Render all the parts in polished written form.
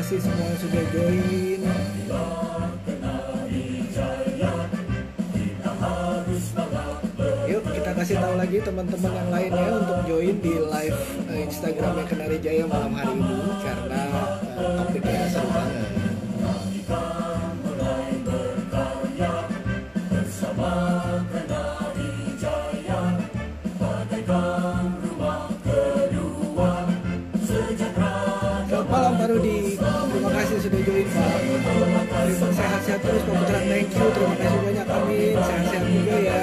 kasih semua yang sudah join. Yuk kita kasih tahu lagi teman-teman yang lainnya untuk join di live Instagramnya Kenari Jaya malam hari ini karena topiknya seru banget. Malam Pak Rudi, terima kasih sudah join Pak. Sehat-sehat terus Pak Putra, thank you, terima kasih banyak, amin. Sehat-sehat juga ya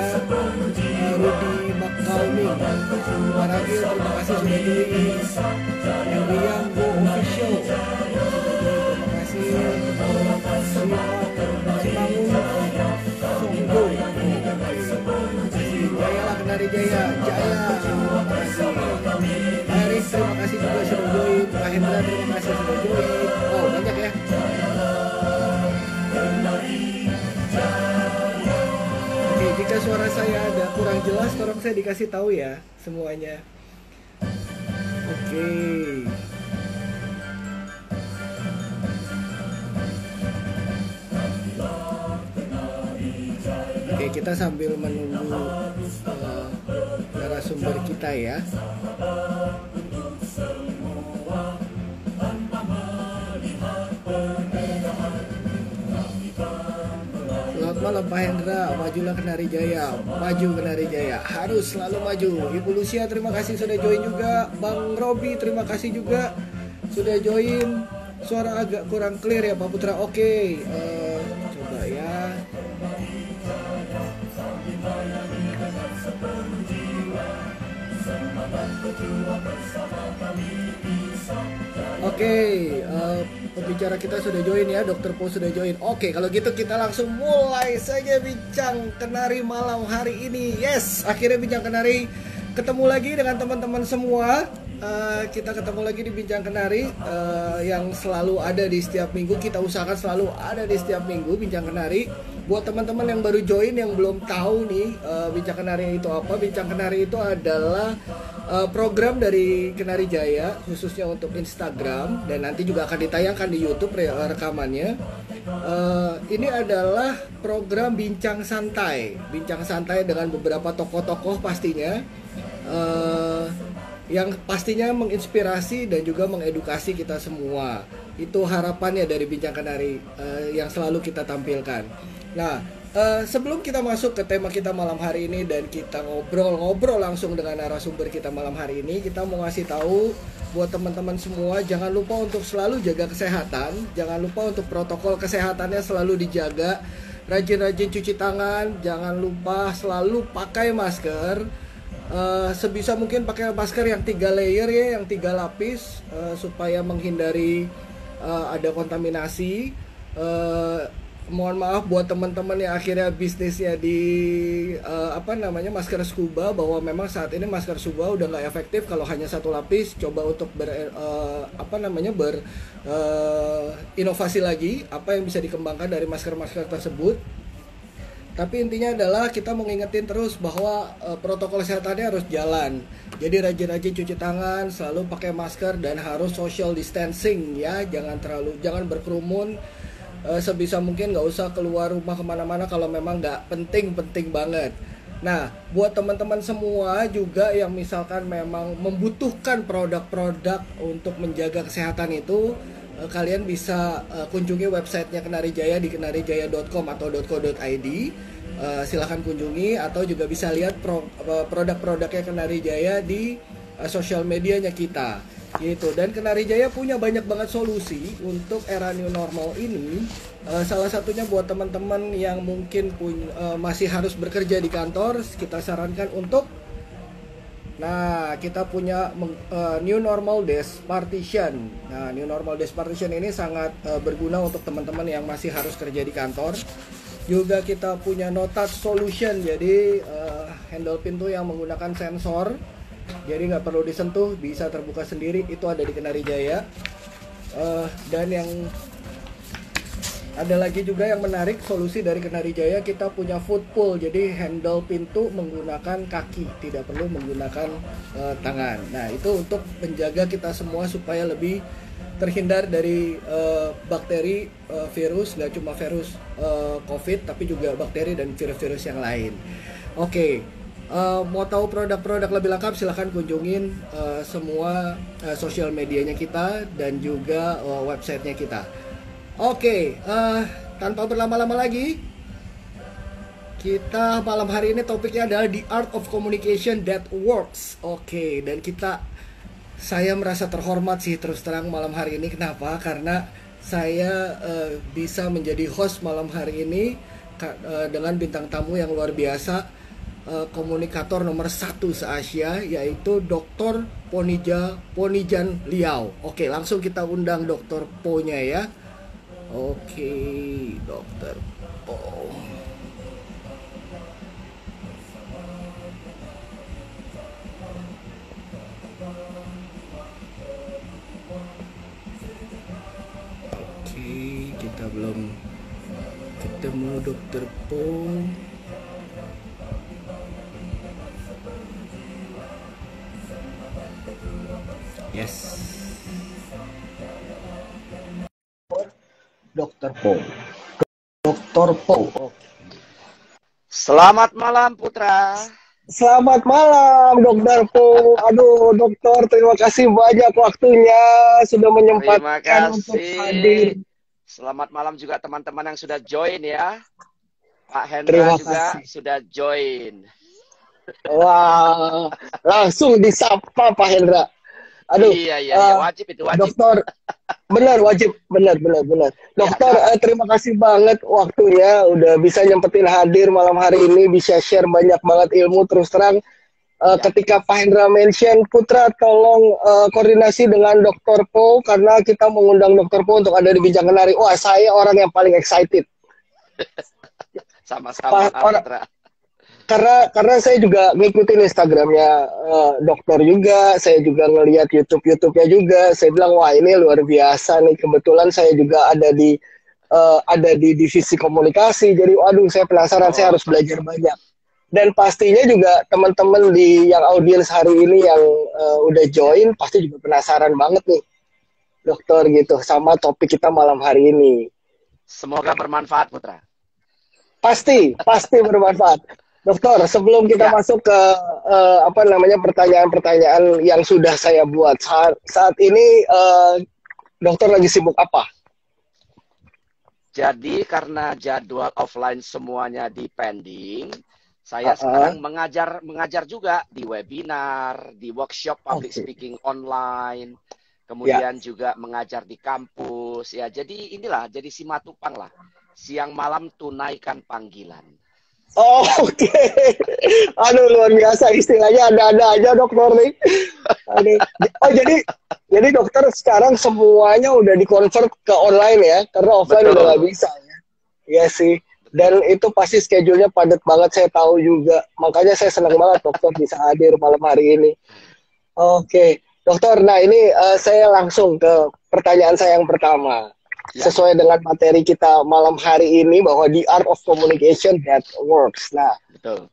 Rudi Makauni, Pak Ragil, terima kasih sudah join. Yang Riang Go Official, terima kasih. Simangun Songgo, Jaya lah Kenari Jaya, Jaya, terima kasih. Aris, terima kasih juga sudah join. Pak Hendra, terima kasih sudah join. Oh, banyak ya. Oke, jika suara saya ada kurang jelas, tolong saya dikasih tahu ya semuanya. Oke. Oke, kita sambil menunggu narasumber kita ya. Selamat malam Pak Hendra, majulah Kenari Jaya, maju Kenari Jaya, harus selalu maju. Ibu Lucia terima kasih sudah join juga. Bang Robi terima kasih juga sudah join. Suara agak kurang clear ya Pak Putra. Oke, coba ya. Oke, pembicara kita sudah join ya, Dokter Po sudah join. Oke, kalau gitu kita langsung mulai saja bincang Kenari malam hari ini. Yes, akhirnya bincang Kenari ketemu lagi dengan teman-teman semua. Kita ketemu lagi di Bincang Kenari yang selalu ada di setiap minggu. Kita usahakan selalu ada di setiap minggu Bincang Kenari. Buat teman-teman yang baru join yang belum tahu nih Bincang Kenari itu apa, Bincang Kenari itu adalah program dari Kenari Jaya khususnya untuk Instagram dan nanti juga akan ditayangkan di YouTube rekamannya. Ini adalah program bincang santai dengan beberapa tokoh-tokoh pastinya. Yang pastinya menginspirasi dan juga mengedukasi kita semua. Itu harapannya dari Bincang Kenari yang selalu kita tampilkan. Nah, sebelum kita masuk ke tema kita malam hari ini dan kita ngobrol langsung dengan narasumber kita malam hari ini, kita mau ngasih tahu buat teman-teman semua, jangan lupa untuk selalu jaga kesehatan, jangan lupa untuk protokol kesehatannya selalu dijaga, rajin-rajin cuci tangan, jangan lupa selalu pakai masker. Sebisa mungkin pakai masker yang 3 layer ya, yang 3 lapis supaya menghindari ada kontaminasi. Mohon maaf buat teman-teman yang akhirnya bisnisnya di masker scuba, bahwa memang saat ini masker scuba udah nggak efektif kalau hanya 1 lapis. Coba untuk inovasi lagi apa yang bisa dikembangkan dari masker-masker tersebut. Tapi intinya adalah kita mengingetin terus bahwa protokol kesehatannya harus jalan. Jadi rajin-rajin cuci tangan, selalu pakai masker dan harus social distancing ya. Jangan berkerumun. Sebisa mungkin nggak usah keluar rumah kemana-mana kalau memang nggak penting banget. Nah, buat teman-teman semua juga yang misalkan memang membutuhkan produk-produk untuk menjaga kesehatan itu, kalian bisa kunjungi websitenya Kenari Jaya di kenarijaya.com atau .co.id. Silahkan kunjungi atau juga bisa lihat produk-produknya Kenari Jaya di sosial medianya kita gitu. Dan Kenari Jaya punya banyak banget solusi untuk era new normal ini. Salah satunya buat teman-teman yang mungkin masih harus bekerja di kantor, kita sarankan untuk kita punya New Normal Desk Partition. Nah, New Normal Desk Partition ini sangat berguna untuk teman-teman yang masih harus kerja di kantor. Juga kita punya No Touch Solution, jadi handle pintu yang menggunakan sensor, jadi nggak perlu disentuh, bisa terbuka sendiri. Itu ada di Kenari Jaya. Dan yang ada lagi juga yang menarik, solusi dari Kenari Jaya, kita punya foot pull, jadi handle pintu menggunakan kaki, tidak perlu menggunakan tangan. Nah, itu untuk menjaga kita semua supaya lebih terhindar dari bakteri, virus, nggak cuma virus COVID, tapi juga bakteri dan virus-virus yang lain. Oke, mau tahu produk-produk lebih lengkap silahkan kunjungin semua sosial medianya kita dan juga websitenya kita. Oke, tanpa berlama-lama lagi, kita malam hari ini topiknya adalah The Art of Communication That Works. Oke, dan saya merasa terhormat sih terus terang malam hari ini. Kenapa? Karena saya bisa menjadi host malam hari ini dengan bintang tamu yang luar biasa, komunikator nomor 1 se-Asia, yaitu Dr. Ponijan Liao. Oke, langsung kita undang Dr. Po-nya ya. Oke, Dr. Po. Kita belum ketemu Dokter Po. Yes. Dokter Po. Dokter Po. Selamat malam Putra. Selamat malam Dokter Po. Aduh dokter, terima kasih banyak waktunya sudah menyempatkan untuk hadir. Selamat malam juga teman-teman yang sudah join ya. Pak Hendra juga sudah join. Wah, langsung disapa Pak Hendra. Aduh, iya, wajib itu wajib. Dokter, benar wajib, benar. Dokter, terima kasih banget waktunya, udah bisa nyempetin hadir malam hari ini, bisa share banyak banget ilmu. Terus terang, ketika Pak Hendra mention, Putra tolong koordinasi dengan Dokter Po, karena kita mengundang Dokter Po untuk ada di Bincang Kenari. Wah, saya orang yang paling excited. Sama-sama Putra. Karena saya juga ngikutin Instagramnya dokter juga, saya juga ngelihat YouTube-nya juga. Saya bilang wah ini luar biasa nih. Kebetulan saya juga ada di divisi komunikasi. Jadi waduh saya penasaran, saya harus belajar banyak. Dan pastinya juga teman-teman di yang audiens hari ini yang udah join pasti juga penasaran banget nih dokter gitu sama topik kita malam hari ini. Semoga bermanfaat Putra. Pasti bermanfaat. Dokter, sebelum kita masuk ke pertanyaan-pertanyaan yang sudah saya buat, saat ini dokter lagi sibuk apa? Jadi karena jadwal offline semuanya dipending, saya sekarang mengajar juga di webinar, di workshop public speaking online, kemudian juga mengajar di kampus. Ya, jadi inilah jadi simatupang lah. Siang malam tunaikan panggilan. Oh, oke. Aduh, luar biasa istilahnya ada-ada aja dokter nih. Aduh. Oh, jadi dokter sekarang semuanya udah di-convert ke online ya, karena offline udah nggak bisa ya. Iya sih. Dan itu pasti schedule-nya padat banget, saya tahu juga. Makanya saya senang banget dokter bisa hadir malam hari ini. Oke, dokter. Nah, ini saya langsung ke pertanyaan saya yang pertama. Sesuai dengan materi kita malam hari ini bahwa the art of communication that works. Nah, betul.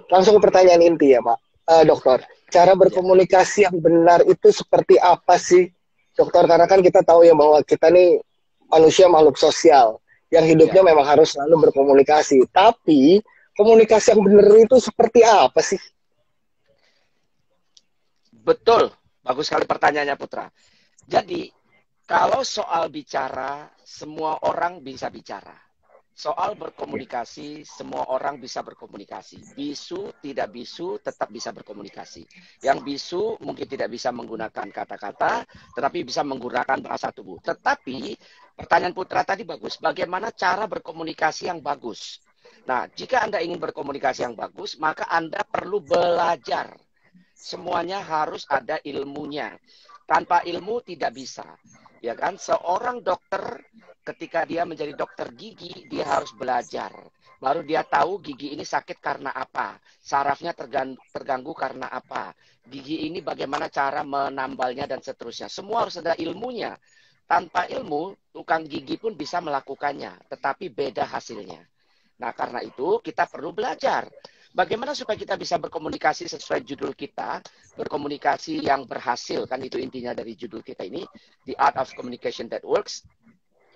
Langsung ke pertanyaan inti ya Pak, dokter. Cara berkomunikasi yang benar itu seperti apa sih, dokter? Karena kan kita tahu ya bahwa kita nih manusia makhluk sosial yang hidupnya memang harus selalu berkomunikasi. Tapi komunikasi yang benar itu seperti apa sih? Betul, bagus sekali pertanyaannya Putra. Jadi kalau soal bicara, semua orang bisa bicara. Soal berkomunikasi, semua orang bisa berkomunikasi. Bisu, tidak bisu, tetap bisa berkomunikasi. Yang bisu mungkin tidak bisa menggunakan kata-kata, tetapi bisa menggunakan bahasa tubuh. Tetapi, pertanyaan Putra tadi bagus. Bagaimana cara berkomunikasi yang bagus? Nah, jika Anda ingin berkomunikasi yang bagus, maka Anda perlu belajar. Semuanya harus ada ilmunya. Tanpa ilmu tidak bisa. Ya kan, seorang dokter ketika dia menjadi dokter gigi, dia harus belajar. Baru dia tahu gigi ini sakit karena apa, sarafnya terganggu karena apa, gigi ini bagaimana cara menambalnya dan seterusnya. Semua harus ada ilmunya. Tanpa ilmu, tukang gigi pun bisa melakukannya, tetapi beda hasilnya. Nah, karena itu kita perlu belajar. bagaimana supaya kita bisa berkomunikasi sesuai judul kita, berkomunikasi yang berhasil, kan itu intinya dari judul kita ini, The Art of Communication That Works.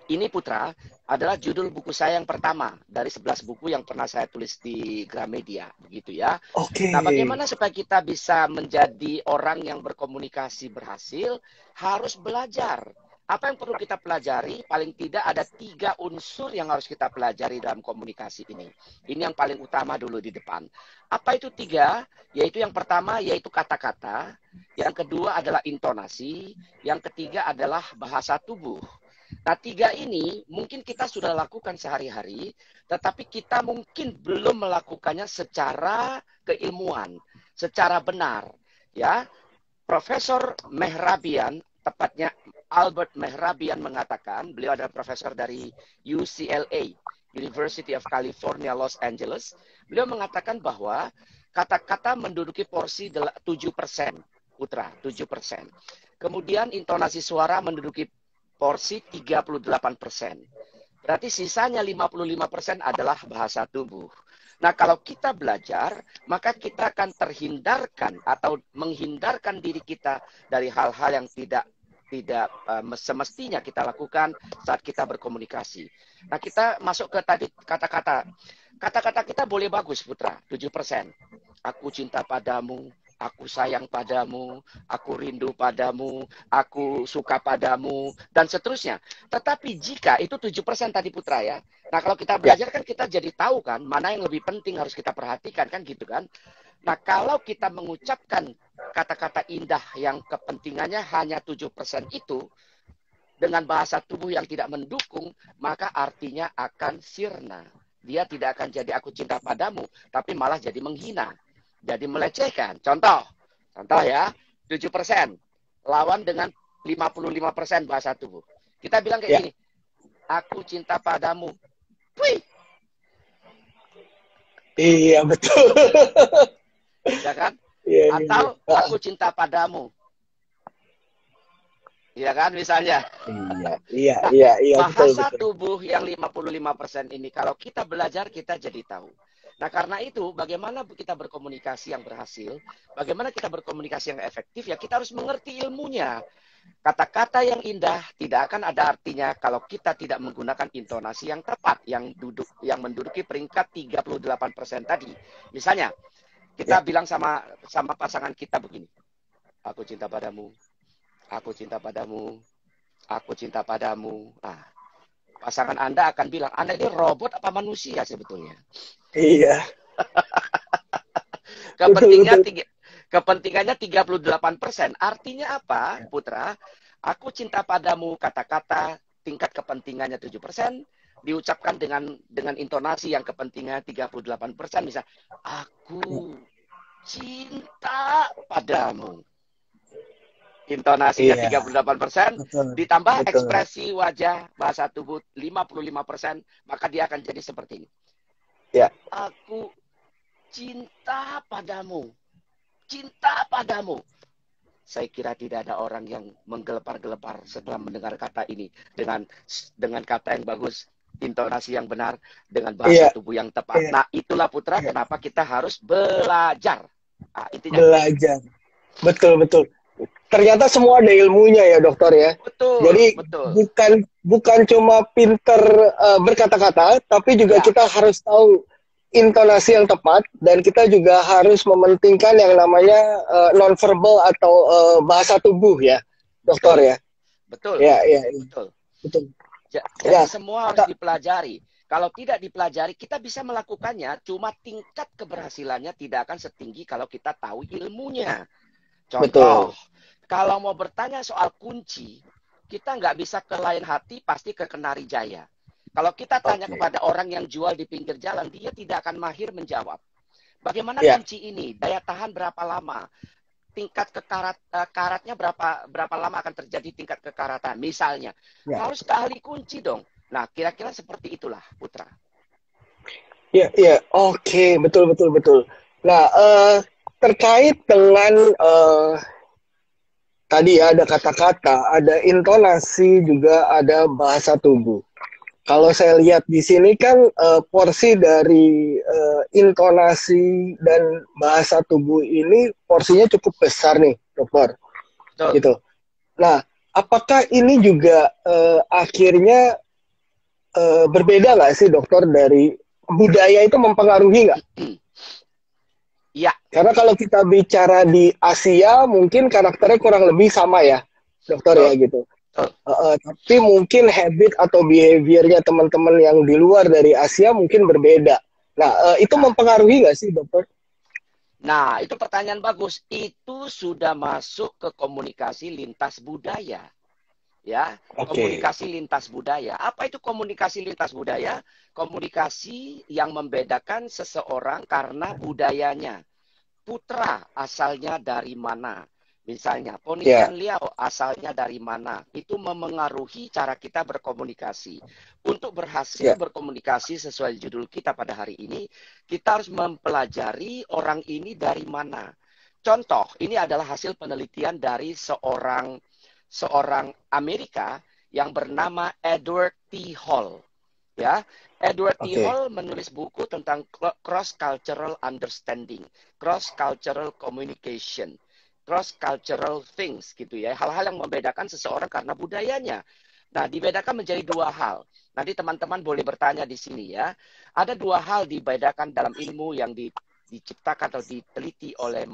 Ini Putra adalah judul buku saya yang pertama dari 11 buku yang pernah saya tulis di Gramedia, begitu ya. Oke. Nah, bagaimana supaya kita bisa menjadi orang yang berkomunikasi berhasil? Harus belajar. Apa yang perlu kita pelajari? Paling tidak ada 3 unsur yang harus kita pelajari dalam komunikasi ini. Ini yang paling utama dulu di depan. Apa itu 3? Yaitu yang pertama yaitu kata-kata, yang kedua adalah intonasi, yang ketiga adalah bahasa tubuh. Nah, 3 ini mungkin kita sudah lakukan sehari-hari, tetapi kita mungkin belum melakukannya secara keilmuan, secara benar. Ya, Profesor Mehrabian, tepatnya Albert Mehrabian mengatakan, beliau adalah profesor dari UCLA, University of California, Los Angeles. Beliau mengatakan bahwa kata-kata menduduki porsi 7%, Putra, 7%. Kemudian intonasi suara menduduki porsi 38%. Berarti sisanya 55% adalah bahasa tubuh. Nah, kalau kita belajar, maka kita akan terhindarkan atau menghindarkan diri kita dari hal-hal yang tidak semestinya kita lakukan saat kita berkomunikasi. Nah, kita masuk ke tadi kata-kata. Kata-kata kita boleh bagus, Putra, 7%. Aku cinta padamu, aku sayang padamu, aku rindu padamu, aku suka padamu, dan seterusnya. Tetapi jika itu 7% tadi Putra ya. Nah, kalau kita belajar kan kita jadi tahu kan mana yang lebih penting harus kita perhatikan kan gitu kan. Nah, kalau kita mengucapkan kata-kata indah yang kepentingannya hanya 7% itu dengan bahasa tubuh yang tidak mendukung, maka artinya akan sirna. Dia tidak akan jadi aku cinta padamu, tapi malah jadi menghina. Jadi melecehkan. Contoh ya, 7% lawan dengan 55% bahasa tubuh. Kita bilang kayak gini, aku cinta padamu. Wih. Iya, betul. Ya kan? Iya, Atau aku cinta padamu. Iya kan misalnya. Iya. Bahasa betul. tubuh yang 55% ini kalau kita belajar kita jadi tahu. Nah, karena itu bagaimana kita berkomunikasi yang berhasil, bagaimana kita berkomunikasi yang efektif, ya kita harus mengerti ilmunya. Kata-kata yang indah tidak akan ada artinya kalau kita tidak menggunakan intonasi yang tepat, yang menduduki peringkat 38% tadi. Misalnya, kita bilang sama pasangan kita begini, aku cinta padamu, aku cinta padamu, aku cinta padamu. Nah, pasangan Anda akan bilang, Anda ini robot apa manusia sebetulnya? Iya. Kepentingannya 38%. Artinya apa, Putra? Aku cinta padamu, kata-kata tingkat kepentingannya 7%, diucapkan dengan intonasi yang kepentingannya 38%. Misal, aku cinta padamu. Intonasinya 38%, ditambah ekspresi wajah, bahasa tubuh 55%, maka dia akan jadi seperti ini. Ya. Aku cinta padamu. Cinta padamu. Saya kira tidak ada orang yang menggelepar-gelepar setelah mendengar kata ini dengan kata yang bagus, intonasi yang benar, dengan bahasa tubuh yang tepat. Nah, itulah Putra kenapa kita harus belajar. Nah, intinya belajar. Betul. Ternyata semua ada ilmunya ya, dokter ya. Betul. Jadi bukan cuma pinter berkata-kata, tapi juga kita harus tahu intonasi yang tepat, dan kita juga harus mementingkan yang namanya nonverbal atau bahasa tubuh ya, dokter ya. Betul. Betul. Jadi semua harus dipelajari. Kalau tidak dipelajari, kita bisa melakukannya, cuma tingkat keberhasilannya tidak akan setinggi kalau kita tahu ilmunya. Contoh, kalau mau bertanya soal kunci, kita nggak bisa ke Lain Hati, pasti ke Kenari Jaya. Kalau kita tanya kepada orang yang jual di pinggir jalan, dia tidak akan mahir menjawab. Bagaimana kunci ini? Daya tahan berapa lama? Tingkat karatnya berapa lama akan terjadi tingkat kekaratan? Misalnya, harus ke ahli kunci dong. Nah, kira-kira seperti itulah, Putra. Iya. Oke, betul. Nah, terkait dengan tadi ada kata-kata, ada intonasi, juga ada bahasa tubuh. kalau saya lihat di sini kan porsi dari intonasi dan bahasa tubuh ini porsinya cukup besar nih, dokter. Betul. Gitu. Nah, apakah ini juga akhirnya berbeda nggak sih, dokter, dari budaya itu mempengaruhi nggak? Iya. Karena kalau kita bicara di Asia, mungkin karakternya kurang lebih sama ya, dokter ya gitu. Tapi mungkin habit atau behaviornya teman-teman yang di luar dari Asia mungkin berbeda. Nah, itu mempengaruhi nggak sih, dokter? Nah, itu pertanyaan bagus. Itu sudah masuk ke komunikasi lintas budaya. Ya, komunikasi lintas budaya. Apa itu komunikasi lintas budaya? Komunikasi yang membedakan seseorang karena budayanya. Putra asalnya dari mana? Misalnya, Ponikan Liao asalnya dari mana? Itu memengaruhi cara kita berkomunikasi. Untuk berhasil berkomunikasi sesuai judul kita pada hari ini, kita harus mempelajari orang ini dari mana. Contoh, ini adalah hasil penelitian dari seorang Amerika yang bernama Edward T. Hall. Ya, Edward T. Hall menulis buku tentang cross-cultural understanding, cross-cultural communication, cross-cultural things gitu ya. Hal-hal yang membedakan seseorang karena budayanya. Nah, dibedakan menjadi dua hal. Nanti teman-teman boleh bertanya di sini ya. Ada dua hal dibedakan dalam ilmu yang diciptakan atau diteliti oleh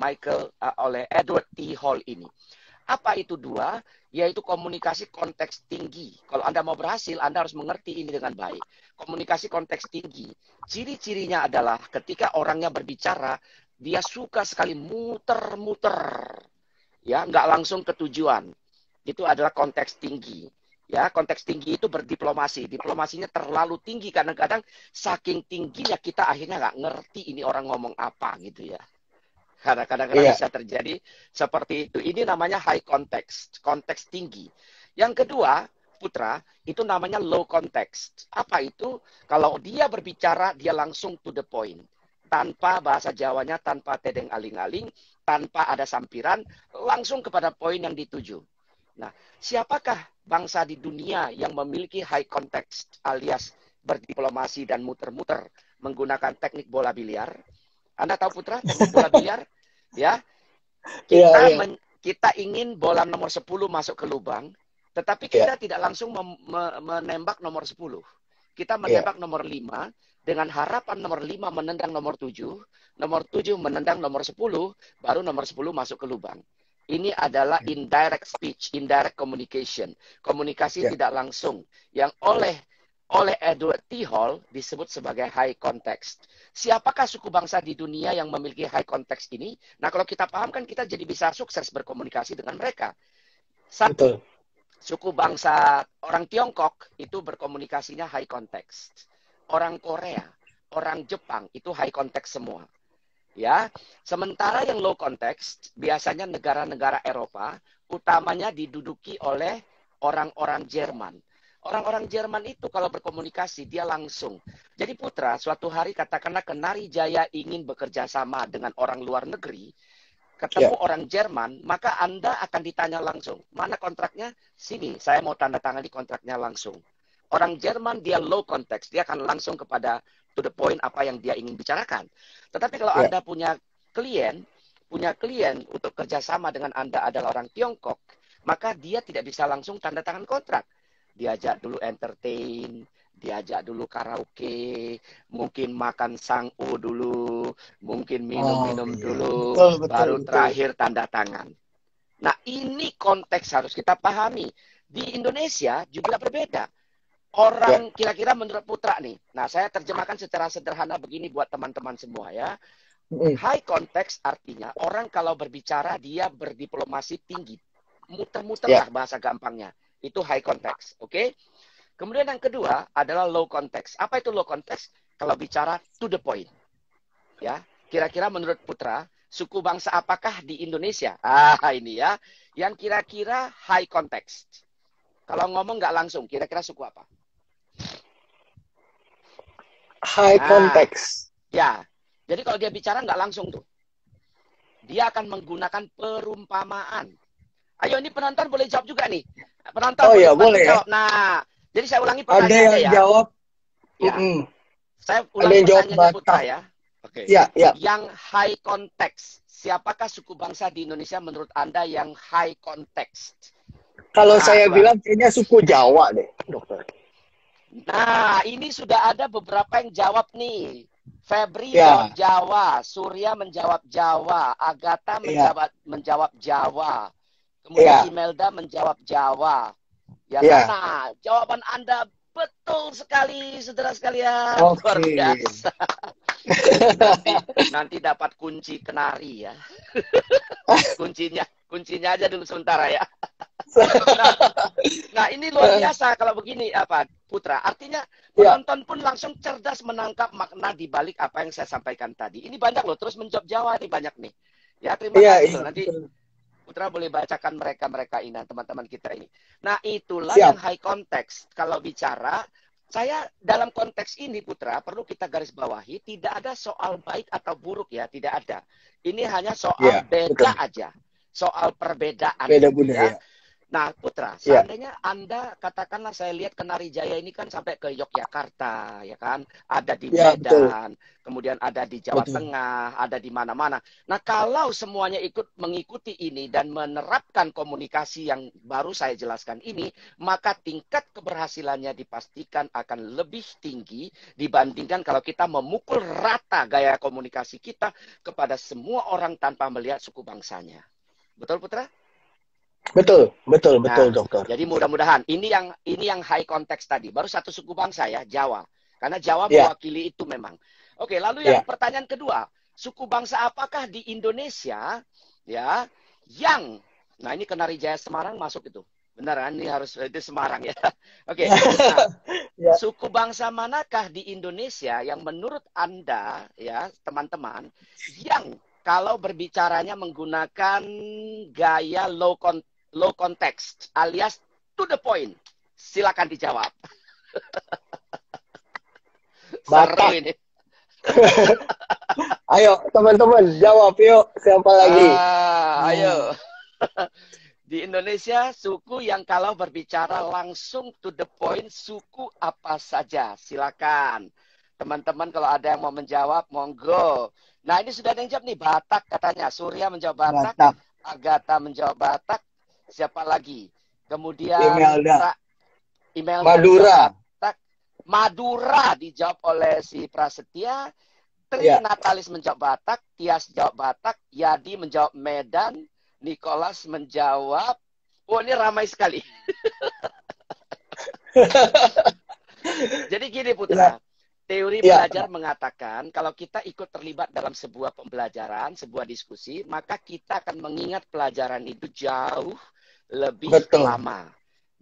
oleh Edward T. Hall ini. Apa itu dua? Yaitu komunikasi konteks tinggi. Kalau Anda mau berhasil, Anda harus mengerti ini dengan baik. Komunikasi konteks tinggi. Ciri-cirinya adalah ketika orangnya berbicara, dia suka sekali muter-muter. Ya, nggak langsung ke tujuan. Itu adalah konteks tinggi. Ya, konteks tinggi itu berdiplomasi. Diplomasinya terlalu tinggi. Kadang-kadang saking tingginya kita akhirnya nggak ngerti ini orang ngomong apa gitu ya. Kadang-kadang bisa terjadi seperti itu. Ini namanya high context, konteks tinggi. Yang kedua, Putra, itu namanya low context. Apa itu? Kalau dia berbicara, dia langsung to the point. Tanpa bahasa Jawanya, tanpa tedeng aling-aling, tanpa ada sampiran, langsung kepada poin yang dituju. Nah, siapakah bangsa di dunia yang memiliki high context alias berdiplomasi dan muter-muter menggunakan teknik bola biliar? Anda tahu Putra, teknik bola biliar? Ya, kita ingin bola nomor 10 masuk ke lubang, tetapi kita tidak langsung menembak nomor 10. Kita menembak nomor 5 dengan harapan nomor 5 menendang nomor 7 menendang nomor 10, baru nomor 10 masuk ke lubang. Ini adalah indirect speech, indirect communication. Komunikasi tidak langsung yang oleh Edward T. Hall disebut sebagai high context. Siapakah suku bangsa di dunia yang memiliki high context ini? Nah, kalau kita paham kan kita jadi bisa sukses berkomunikasi dengan mereka. Satu, suku bangsa orang Tiongkok itu berkomunikasinya high context. Orang Korea, orang Jepang itu high context semua. Ya, sementara yang low context biasanya negara-negara Eropa utamanya diduduki oleh orang-orang Jerman. Orang-orang Jerman itu kalau berkomunikasi, dia langsung. Jadi Putra, suatu hari katakanlah Kenari Jaya ingin bekerja sama dengan orang luar negeri, ketemu orang Jerman, maka Anda akan ditanya langsung, mana kontraknya? Sini, saya mau tanda tangan di kontraknya langsung. Orang Jerman, dia low context, dia akan langsung kepada to the point apa yang dia ingin bicarakan. Tetapi kalau Anda punya klien untuk kerjasama dengan Anda adalah orang Tiongkok, maka dia tidak bisa langsung tanda tangan kontrak. Diajak dulu entertain, diajak dulu karaoke, mungkin makan sangu dulu, mungkin minum-minum dulu, baru terakhir tanda tangan. Nah, ini konteks harus kita pahami. Di Indonesia juga berbeda. Orang kira-kira menurut Putra nih, nah saya terjemahkan secara sederhana begini buat teman-teman semua ya. High context artinya orang kalau berbicara dia berdiplomasi tinggi. Muter-muter lah bahasa gampangnya. Itu high context, oke? Kemudian yang kedua adalah low context. Apa itu low context? Kalau bicara to the point. Ya, kira-kira menurut Putra, suku bangsa apakah di Indonesia? Ini ya, yang kira-kira high context. Kalau ngomong nggak langsung, kira-kira suku apa? High context. Ya, jadi kalau dia bicara nggak langsung tuh. Dia akan menggunakan perumpamaan. Ayo ini penonton boleh jawab juga nih. Penonton boleh jawab. Nah, Jadi saya ulangi Ada yang pertanyaannya ya. jawab. Ya. Mm-mm. Saya Ada ulangi yang jawab pertanyaannya Putra Batak. ya. Oke. Ya, ya. Yang high context. Siapakah suku bangsa di Indonesia menurut Anda yang high context? Kalau Nah, saya coba. bilang kayaknya suku Jawa deh, dokter. Nah, ini sudah ada beberapa yang jawab nih. Febri Ya. jawab Jawa, Surya menjawab Jawa, Agatha Ya. menjawab Jawa. Kemudian Ya. Imelda menjawab Jawa. Ya Ya. kan? Nah, jawaban Anda betul sekali, saudara sekalian. Oke. Luar biasa. nanti dapat kunci kenari ya. kuncinya aja dulu sementara ya. Nah, ini luar biasa kalau begini apa Putra. Artinya penonton pun langsung cerdas menangkap makna di balik apa yang saya sampaikan tadi. Ini banyak loh, terus menjawab Jawa nih banyak nih. Ya, terima kasih loh. Nanti Putra boleh bacakan mereka ini, teman-teman kita ini. Nah, itulah yang high context. Kalau bicara, saya dalam konteks ini Putra, perlu kita garis bawahi, tidak ada soal baik atau buruk ya, tidak ada. Ini hanya soal beda aja. Soal perbedaan. Beda budaya. Ya. Nah, Putra, seandainya Anda, katakanlah saya lihat Kenari Jaya ini kan sampai ke Yogyakarta, ya kan? Ada di Medan, kemudian ada di Jawa Tengah, ada di mana-mana. Nah, kalau semuanya mengikuti ini dan menerapkan komunikasi yang baru saya jelaskan ini, maka tingkat keberhasilannya dipastikan akan lebih tinggi dibandingkan kalau kita memukul rata gaya komunikasi kita kepada semua orang tanpa melihat suku bangsanya. Betul, Putra? Betul, dokter. Jadi mudah-mudahan ini yang high context tadi. Baru satu suku bangsa ya, Jawa. Karena Jawa mewakili itu memang. Oke, lalu yang pertanyaan kedua, suku bangsa apakah di Indonesia ya yang nah ini Kenari Jaya Semarang masuk itu. Beneran ini harus itu Semarang ya. Oke. Nah, suku bangsa manakah di Indonesia yang menurut Anda ya, teman-teman, yang kalau berbicaranya menggunakan gaya low context alias to the point. Silakan dijawab. Batak ini. Ayo teman-teman jawab yuk, siapa lagi? Ayo. Di Indonesia suku yang kalau berbicara langsung to the point, suku apa saja? Silakan. Teman-teman kalau ada yang mau menjawab, monggo. Nah, ini sudah ada yang jawab nih, Batak katanya. Surya menjawab Batak. Agatha menjawab Batak. Siapa lagi? Kemudian Imelda Madura. Madura dijawab oleh si Prasetya. Tri Natalis menjawab Batak. Tias jawab Batak. Yadi menjawab Medan. Nicholas menjawab. Oh, ini ramai sekali. Jadi gini Putra. Teori belajar mengatakan kalau kita ikut terlibat dalam sebuah pembelajaran, sebuah diskusi, maka kita akan mengingat pelajaran itu jauh lebih lama.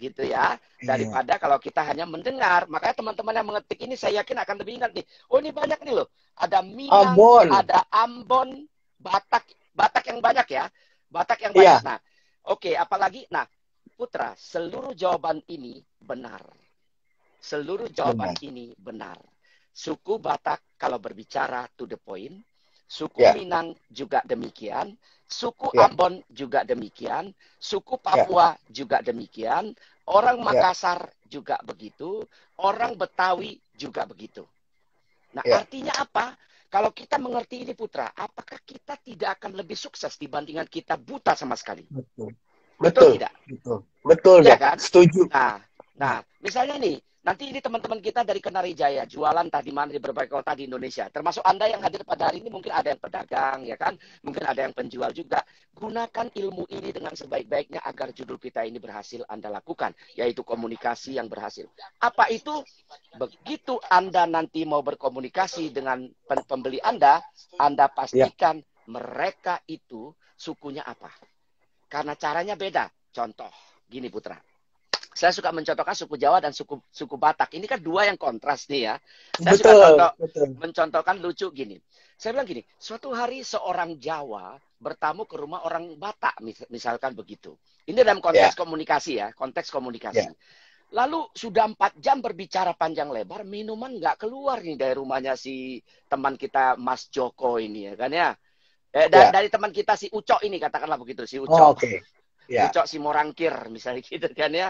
Gitu ya. Daripada kalau kita hanya mendengar. Makanya teman-teman yang mengetik ini saya yakin akan lebih ingat nih. Oh, ini banyak nih loh. Ada Minang, ada Ambon, Batak yang banyak ya. Batak yang banyak. Nah, oke, apalagi nah, Putra, seluruh jawaban ini benar. Seluruh jawaban ini benar. Suku Batak kalau berbicara to the point, suku Minang juga demikian, suku Ambon juga demikian, suku Papua juga demikian, orang Makassar juga begitu, orang Betawi juga begitu. Nah, artinya apa? Kalau kita mengerti ini Putra, apakah kita tidak akan lebih sukses dibandingkan kita buta sama sekali? Betul tidak? Betul ya kan? Setuju. Nah, misalnya nih, nanti ini teman-teman kita dari Kenari Jaya jualan tadi mana di berbagai kota di Indonesia. Termasuk Anda yang hadir pada hari ini mungkin ada yang pedagang ya kan, mungkin ada yang penjual juga. Gunakan ilmu ini dengan sebaik-baiknya agar judul kita ini berhasil Anda lakukan, yaitu komunikasi yang berhasil. Apa itu? Begitu Anda nanti mau berkomunikasi dengan pembeli Anda pastikan mereka itu sukunya apa. Karena caranya beda. Contoh, gini Putra. Saya suka mencontohkan suku Jawa dan suku Batak. Ini kan dua yang kontras nih ya. Saya suka mencontohkan lucu gini. Saya bilang gini, suatu hari seorang Jawa bertamu ke rumah orang Batak, misalkan begitu. Ini dalam konteks komunikasi ya, konteks komunikasi. Lalu sudah 4 jam berbicara panjang lebar, minuman nggak keluar nih dari rumahnya si teman kita Mas Joko ini ya kan ya. Dari teman kita si Ucok ini katakanlah begitu, si Ucok. Ucok si Morangkir misalnya gitu kan ya.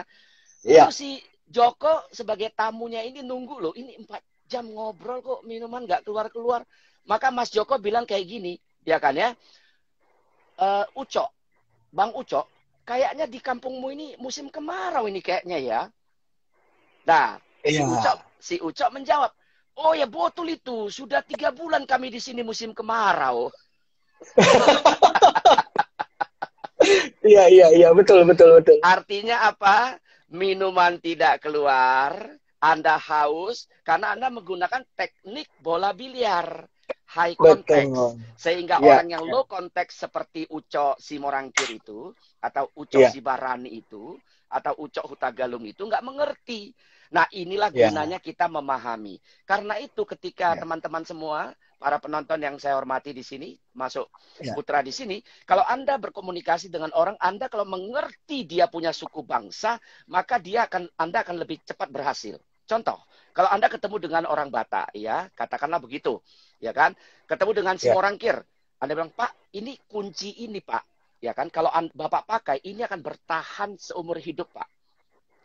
Lalu si Joko sebagai tamunya ini nunggu loh, ini 4 jam ngobrol kok minuman nggak keluar-keluar. Maka Mas Joko bilang kayak gini, ya kan ya, Ucok, Bang Ucok, kayaknya di kampungmu ini musim kemarau ini kayaknya ya. Nah, Iya. si Ucok menjawab, oh ya betul itu, sudah 3 bulan kami di sini musim kemarau. Iya, iya, iya, betul, betul, betul. Artinya apa? Minuman tidak keluar, Anda haus karena Anda menggunakan teknik bola biliar. High context. Betul. Sehingga Iya, orang yang low context seperti Ucok Simorangkir itu, atau Ucok iya, Sibarani itu, atau Ucok Hutagalung itu nggak mengerti. Nah, inilah iya, gunanya kita memahami. Karena itu ketika iya, teman-teman semua, para penonton yang saya hormati di sini, masuk iya, Putra di sini, kalau Anda berkomunikasi dengan orang, Anda kalau mengerti dia punya suku bangsa, maka Anda akan lebih cepat berhasil. Contoh, kalau Anda ketemu dengan orang Batak, ya, katakanlah begitu, ya kan? Ketemu dengan iya, Simorangkir, Anda bilang, Pak, ini kunci ini, Pak. Ya kan? Kalau Bapak pakai, ini akan bertahan seumur hidup, Pak.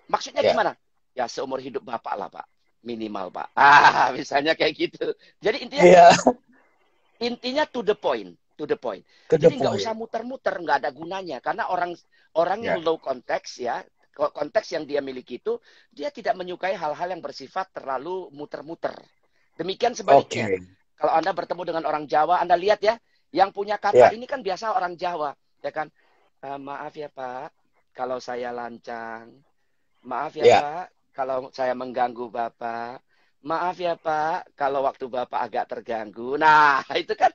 Maksudnya iya, gimana? Ya seumur hidup Bapak lah, Pak. Minimal, Pak. Ah, misalnya kayak gitu. Jadi iya, intinya to the point, to the point. to the Jadi nggak point. usah muter-muter, nggak ada gunanya. Karena orang yang Ya, low konteks ya, konteks yang dia miliki itu, dia tidak menyukai hal-hal yang bersifat terlalu muter-muter. Demikian sebaliknya. oke. Kalau Anda bertemu dengan orang Jawa, Anda lihat ya, yang punya kata Ya, ini kan biasa orang Jawa, ya kan? Maaf ya Pak, kalau saya lancang. Maaf ya ya, Pak, kalau saya mengganggu Bapak. Maaf ya Pak, kalau waktu Bapak agak terganggu. Nah, itu kan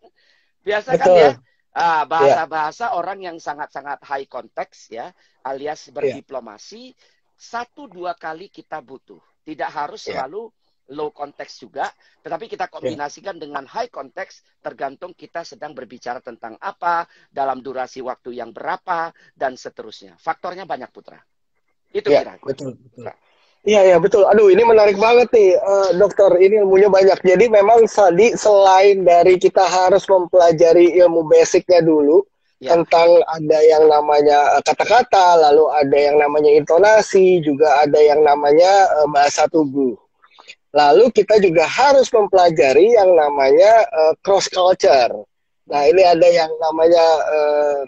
biasa kan ya. betul. Ya, Bahasa-bahasa orang yang sangat-sangat high context ya, alias ya, berdiplomasi, 1-2 kali kita butuh. Tidak harus ya, selalu low context juga, tetapi kita ya. kombinasikan dengan high context, tergantung kita sedang berbicara tentang apa, dalam durasi waktu yang berapa, dan seterusnya. Faktornya banyak, Putra. Itu Ya, kira. betul, betul. Iya, iya, betul. Aduh, ini menarik banget nih, dokter. Ini ilmunya banyak. Jadi memang tadi selain dari kita harus mempelajari ilmu basicnya dulu, Ya, tentang ada yang namanya kata-kata, lalu ada yang namanya intonasi, juga ada yang namanya bahasa tubuh. Lalu kita juga harus mempelajari yang namanya cross culture. Nah, ini ada yang namanya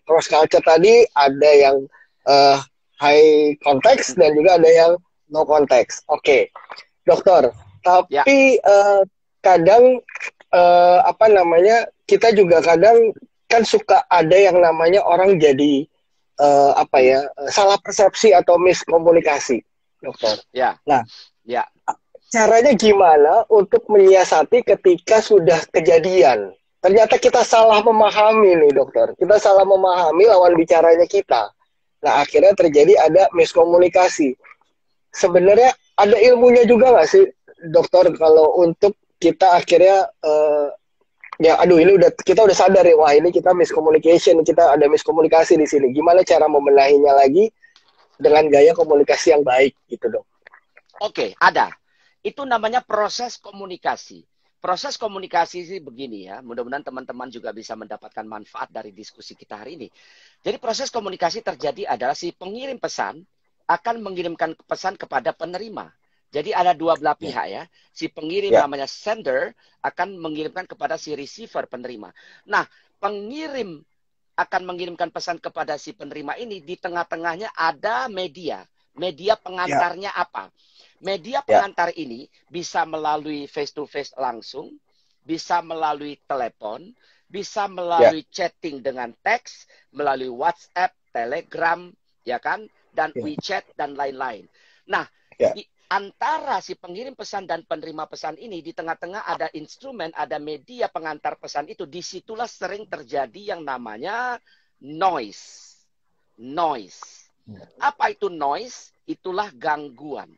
cross culture tadi, ada yang eh, high context dan juga ada yang no context. Oke, dokter. ya, Tapi kadang apa namanya kita juga kadang kan suka ada yang namanya orang jadi apa ya salah persepsi atau miskomunikasi, dokter. ya, Nah, ya. caranya gimana untuk menyiasati ketika sudah kejadian? Ternyata kita salah memahami nih dokter. Kita salah memahami lawan bicaranya kita. Nah akhirnya terjadi ada miskomunikasi. Sebenarnya ada ilmunya juga nggak sih dokter kalau untuk kita akhirnya ya aduh ini kita udah sadar ya wah ini kita miscommunication, kita ada miskomunikasi di sini. Gimana cara membenahinya lagi dengan gaya komunikasi yang baik gitu dok? Oke, ada. Itu namanya proses komunikasi. Proses komunikasi sih begini ya, mudah-mudahan teman-teman juga bisa mendapatkan manfaat dari diskusi kita hari ini. Jadi proses komunikasi terjadi adalah si pengirim pesan akan mengirimkan pesan kepada penerima. Jadi ada dua belah Ya, pihak ya. Si pengirim ya, namanya sender akan mengirimkan kepada si receiver penerima. Nah, pengirim akan mengirimkan pesan kepada si penerima ini, di tengah-tengahnya ada media. Media ya, pengantarnya apa? Media ya, pengantar ini bisa melalui face to face langsung, bisa melalui telepon, bisa ya, melalui chatting dengan teks, melalui WhatsApp, Telegram, ya kan, dan ya, WeChat dan lain-lain. Nah, ya, di antara si pengirim pesan dan penerima pesan ini, di tengah-tengah ada instrumen, ada media pengantar pesan itu, disitulah sering terjadi yang namanya noise. Noise. Apa itu noise? Itulah gangguan.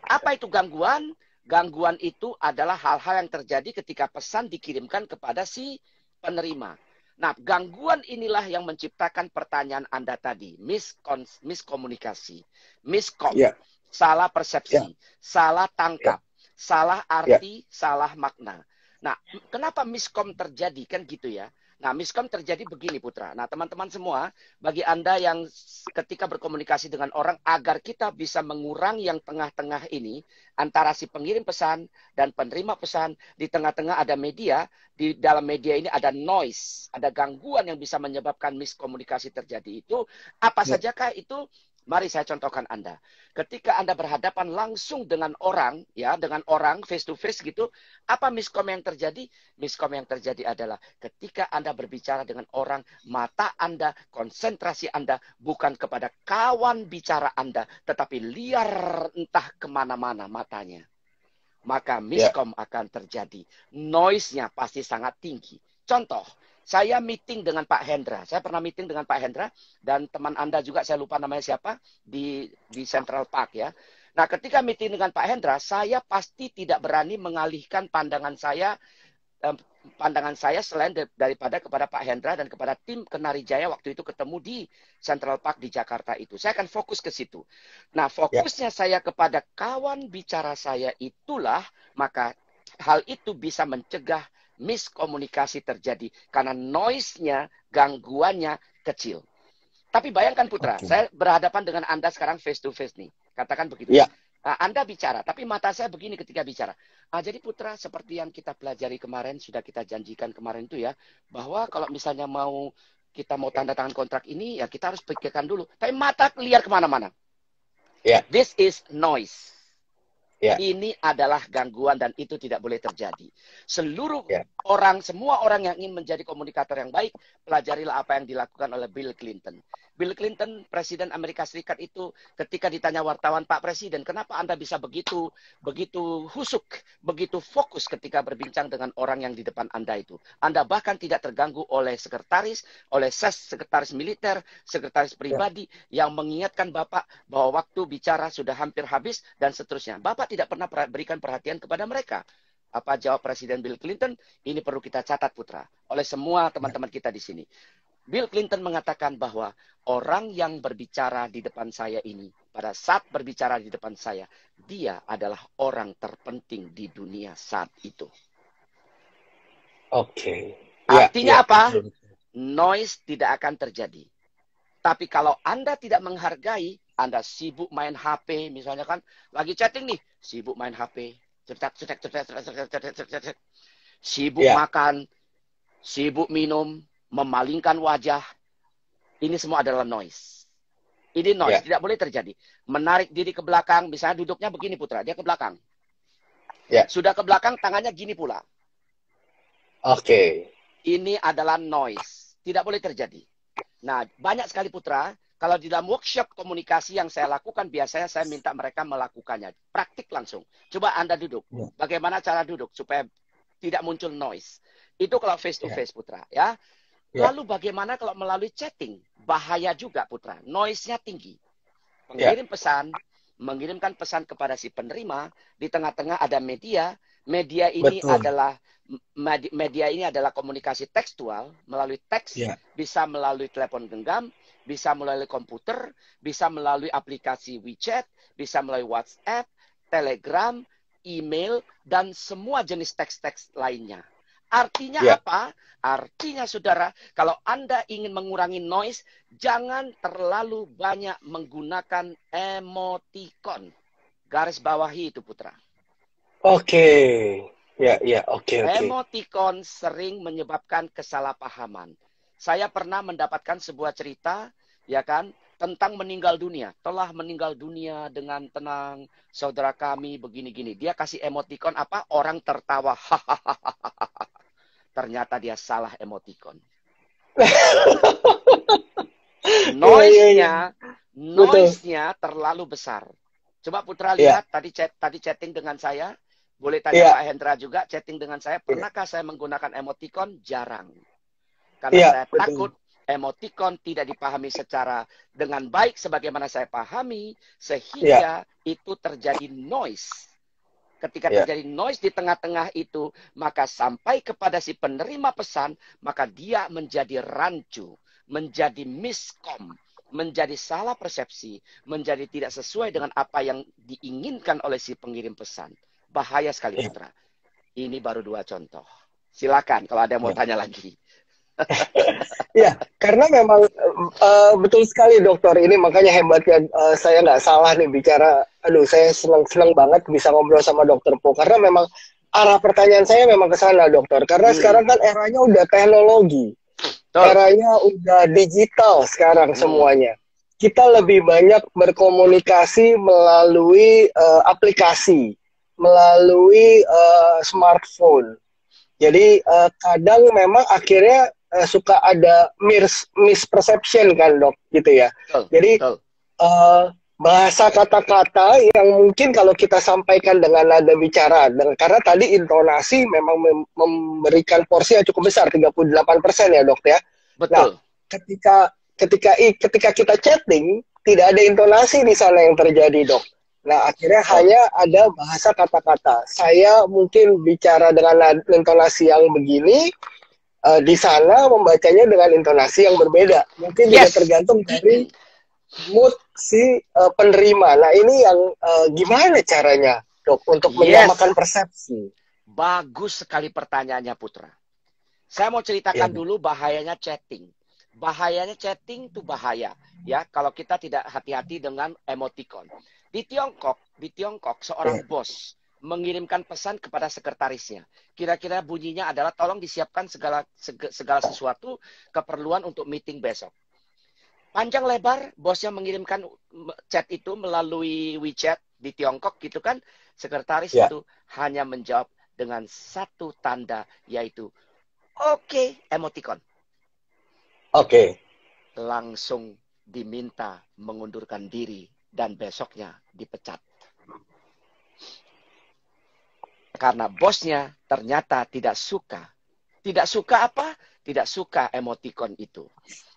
Apa itu gangguan? Gangguan itu adalah hal-hal yang terjadi ketika pesan dikirimkan kepada si penerima. Nah, gangguan inilah yang menciptakan pertanyaan Anda tadi. Miskomunikasi. Miskom. ya, Salah ya, persepsi. Salah ya, tangkap. Salah ya, arti, salah makna. Nah, kenapa miskom terjadi kan gitu ya? Nah, miskom terjadi begini Putra. Nah, teman-teman semua, bagi Anda yang ketika berkomunikasi dengan orang agar kita bisa mengurangi yang tengah-tengah ini antara si pengirim pesan dan penerima pesan, di tengah-tengah ada media, di dalam media ini ada noise, ada gangguan yang bisa menyebabkan miskomunikasi terjadi itu. Apa sajakah itu? Mari saya contohkan Anda. Ketika Anda berhadapan langsung dengan orang, ya, dengan orang face to face gitu, apa miskom yang terjadi? Miskom yang terjadi adalah ketika Anda berbicara dengan orang, mata Anda, konsentrasi Anda bukan kepada kawan bicara Anda, tetapi liar entah kemana-mana matanya. Maka miskom akan terjadi. Noise-nya pasti sangat tinggi. Contoh, saya meeting dengan Pak Hendra. Saya pernah meeting dengan Pak Hendra dan teman Anda juga, saya lupa namanya siapa, di Central Park ya. Nah, ketika meeting dengan Pak Hendra, saya pasti tidak berani mengalihkan pandangan saya selain daripada kepada Pak Hendra dan kepada tim Kenari Jaya waktu itu ketemu di Central Park di Jakarta itu. Saya akan fokus ke situ. Nah, fokusnya saya kepada kawan bicara saya itulah, maka hal itu bisa mencegah miskomunikasi terjadi karena noise-nya, gangguannya kecil. Tapi bayangkan Putra, saya berhadapan dengan Anda sekarang face to face nih. Katakan begitu. Nah, Anda bicara, tapi mata saya begini ketika bicara. Jadi Putra, seperti yang kita pelajari kemarin, sudah kita janjikan kemarin itu ya, bahwa kalau misalnya kita mau tanda tangan kontrak ini, ya kita harus pikirkan dulu. Tapi mata liar kemana-mana. This is noise. Ini adalah gangguan dan itu tidak boleh terjadi. Semua orang yang ingin menjadi komunikator yang baik, pelajarilah apa yang dilakukan oleh Bill Clinton. Bill Clinton, Presiden Amerika Serikat itu, ketika ditanya wartawan, Pak Presiden, kenapa Anda bisa begitu husuk, begitu fokus ketika berbincang dengan orang yang di depan Anda itu? Anda bahkan tidak terganggu oleh sekretaris, oleh sekretaris militer, sekretaris pribadi yang mengingatkan Bapak bahwa waktu bicara sudah hampir habis dan seterusnya. Bapak tidak pernah berikan perhatian kepada mereka. Apa jawab Presiden Bill Clinton? Ini perlu kita catat Putra, oleh semua teman-teman kita di sini. Bill Clinton mengatakan bahwa orang yang berbicara di depan saya ini, pada saat berbicara di depan saya, dia adalah orang terpenting di dunia saat itu. Artinya apa? Noise tidak akan terjadi. Tapi kalau Anda tidak menghargai, Anda sibuk main HP, misalnya kan, lagi chatting nih, sibuk main HP, sibuk makan, sibuk minum, memalingkan wajah, ini semua adalah noise. Ini noise, tidak boleh terjadi. Menarik diri ke belakang, misalnya duduknya begini Putra, dia ke belakang. Sudah ke belakang, tangannya gini pula. Ini adalah noise, tidak boleh terjadi. Nah, banyak sekali Putra, kalau di dalam workshop komunikasi yang saya lakukan, biasanya saya minta mereka melakukannya. Praktik langsung. Coba Anda duduk. Bagaimana cara duduk supaya tidak muncul noise. Itu kalau face to face Putra, ya. Lalu bagaimana kalau melalui chatting? Bahaya juga Putra, noise-nya tinggi. Pengirim pesan, mengirimkan pesan kepada si penerima, di tengah-tengah ada media. Media ini adalah komunikasi tekstual, melalui teks, bisa melalui telepon genggam, bisa melalui komputer, bisa melalui aplikasi WeChat, bisa melalui WhatsApp, Telegram, email, dan semua jenis teks-teks lainnya. Artinya apa? Artinya saudara, kalau Anda ingin mengurangi noise, jangan terlalu banyak menggunakan emoticon. Garis bawahi itu Putra. Emoticon sering menyebabkan kesalahpahaman. Saya pernah mendapatkan sebuah cerita, ya kan, tentang meninggal dunia. Telah meninggal dunia dengan tenang, saudara kami begini-gini. Dia kasih emoticon apa? Orang tertawa. Ternyata dia salah emoticon. Noise-nya terlalu besar. Coba Putra lihat, tadi chatting dengan saya. Boleh tanya Pak Hendra juga, chatting dengan saya. Pernahkah saya menggunakan emoticon? Jarang. Karena saya takut emoticon tidak dipahami secara dengan baik sebagaimana saya pahami, sehingga itu terjadi noise. Ketika terjadi noise di tengah-tengah itu, maka sampai kepada si penerima pesan, maka dia menjadi rancu, menjadi miskom, menjadi salah persepsi, menjadi tidak sesuai dengan apa yang diinginkan oleh si pengirim pesan. Bahaya sekali Putra. Ini baru 2 contoh. Silakan kalau ada yang mau Ya. tanya lagi. Ya, karena memang betul sekali dokter. Ini makanya hebatnya saya nggak salah nih bicara. Aduh, saya senang banget bisa ngobrol sama dokter Po. Karena memang arah pertanyaan saya memang ke sana dokter. Karena sekarang kan eranya udah teknologi, Betul. eranya udah digital sekarang semuanya. Kita lebih banyak berkomunikasi melalui aplikasi, melalui smartphone. Jadi kadang memang akhirnya suka ada misperception kan dok, gitu ya. Betul. Jadi Betul. bahasa kata-kata yang mungkin kalau kita sampaikan dengan nada bicara, karena tadi intonasi memang memberikan porsi yang cukup besar, 38% ya dok ya. Nah, Betul. ketika kita chatting, tidak ada intonasi di sana yang terjadi dok. Nah, akhirnya hanya ada bahasa kata-kata. Saya mungkin bicara dengan intonasi yang begini, di sana membacanya dengan intonasi yang berbeda. Mungkin juga tergantung dari mood si penerima. Nah, ini yang gimana caranya, dok, untuk menyamakan persepsi? Bagus sekali pertanyaannya, Putra. Saya mau ceritakan dulu bahayanya chatting. Bahayanya chatting itu bahaya, ya, kalau kita tidak hati-hati dengan emoticon. Di Tiongkok seorang bos mengirimkan pesan kepada sekretarisnya. Kira-kira bunyinya adalah tolong disiapkan segala sesuatu keperluan untuk meeting besok. Panjang lebar bosnya mengirimkan chat itu melalui WeChat di Tiongkok gitu kan. Sekretaris itu hanya menjawab dengan satu tanda, yaitu oke, emoticon. Langsung diminta mengundurkan diri dan besoknya dipecat. Karena bosnya ternyata tidak suka. Tidak suka apa? Tidak suka emoticon itu.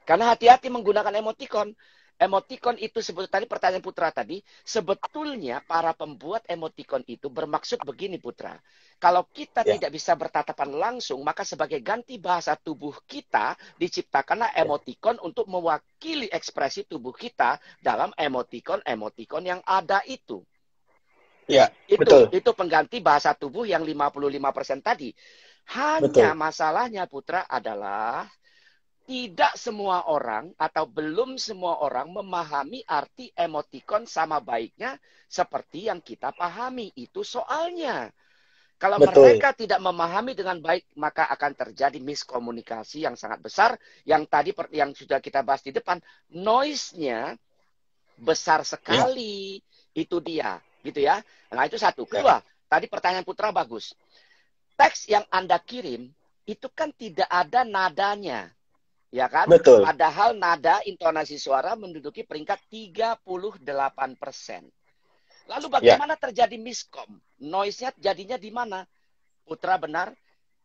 Karena hati-hati menggunakan emoticon. Emoticon itu tadi pertanyaan Putra tadi, sebetulnya para pembuat emoticon itu bermaksud begini Putra. Kalau kita tidak bisa bertatapan langsung, maka sebagai ganti bahasa tubuh kita diciptakanlah emoticon untuk mewakili ekspresi tubuh kita dalam emoticon yang ada itu. Ya, betul. Itu pengganti bahasa tubuh yang 55% tadi. Hanya masalahnya Putra adalah tidak semua orang atau belum semua orang memahami arti emoticon sama baiknya seperti yang kita pahami. Itu soalnya. Kalau mereka tidak memahami dengan baik, maka akan terjadi miskomunikasi yang sangat besar. Yang tadi yang sudah kita bahas di depan, noise-nya besar sekali. Itu dia, gitu ya. Nah, itu satu. Kedua, tadi pertanyaan Putra bagus. Teks yang Anda kirim itu kan tidak ada nadanya. Ya kan? Betul. Padahal nada intonasi suara menduduki peringkat 38%. Lalu bagaimana terjadi miskom? Noise-nya jadinya di mana? Putra benar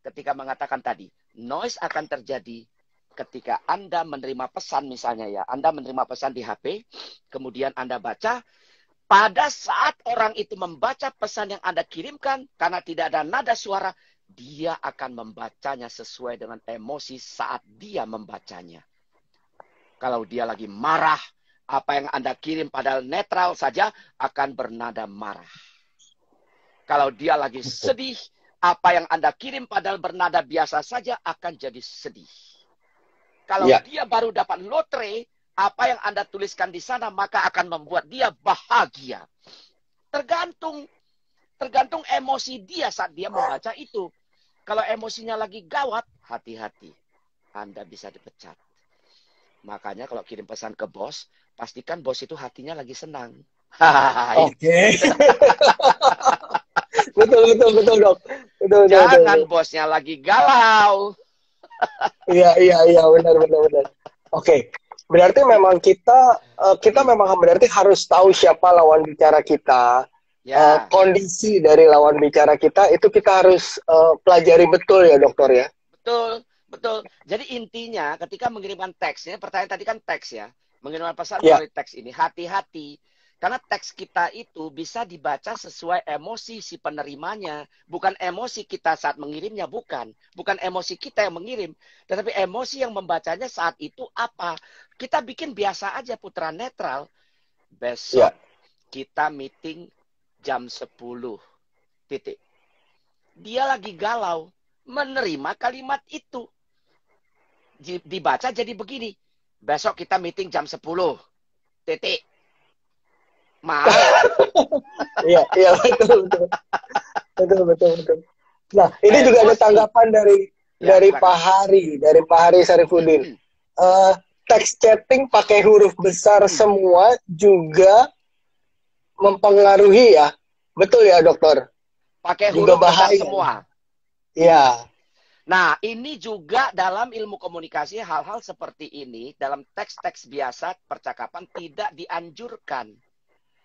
ketika mengatakan tadi. Noise akan terjadi ketika Anda menerima pesan misalnya ya. Anda menerima pesan di HP, kemudian Anda baca. Pada saat orang itu membaca pesan yang Anda kirimkan, karena tidak ada nada suara, dia akan membacanya sesuai dengan emosi saat dia membacanya. Kalau dia lagi marah, apa yang Anda kirim padahal netral saja akan bernada marah. Kalau dia lagi sedih, apa yang Anda kirim padahal bernada biasa saja akan jadi sedih. Kalau dia baru dapat lotre, apa yang Anda tuliskan di sana maka akan membuat dia bahagia. Tergantung emosi dia saat dia membaca itu. Kalau emosinya lagi gawat, hati-hati. Anda bisa dipecat. Makanya kalau kirim pesan ke bos, pastikan bos itu hatinya lagi senang. Betul dok. Jangan bosnya lagi galau. Iya benar. Oke. Berarti memang kita memang berarti harus tahu siapa lawan bicara kita. Kondisi dari lawan bicara kita itu kita harus pelajari betul ya dokter ya. Betul. Jadi intinya ketika mengirimkan teksnya, pertanyaan tadi kan teks ya, mengirimkan pesan melalui teks ini, hati-hati. Karena teks kita itu bisa dibaca sesuai emosi si penerimanya. Bukan emosi kita saat mengirimnya, bukan. Bukan emosi kita yang mengirim. Tetapi emosi yang membacanya saat itu apa. Kita bikin biasa aja Putra, netral. Besok kita meeting jam 10. Titik. dia lagi galau, menerima kalimat itu. Dibaca jadi begini, besok kita meeting jam 10, titik. Iya, iya, betul. Nah, ini juga ada tanggapan dari Pak Hari Sarifuddin. Text chatting pakai huruf besar semua juga mempengaruhi ya, betul ya dokter? Pakai juga huruf besar bahaya. semua. Iya. Nah, ini juga dalam ilmu komunikasi hal-hal seperti ini dalam teks-teks biasa percakapan tidak dianjurkan.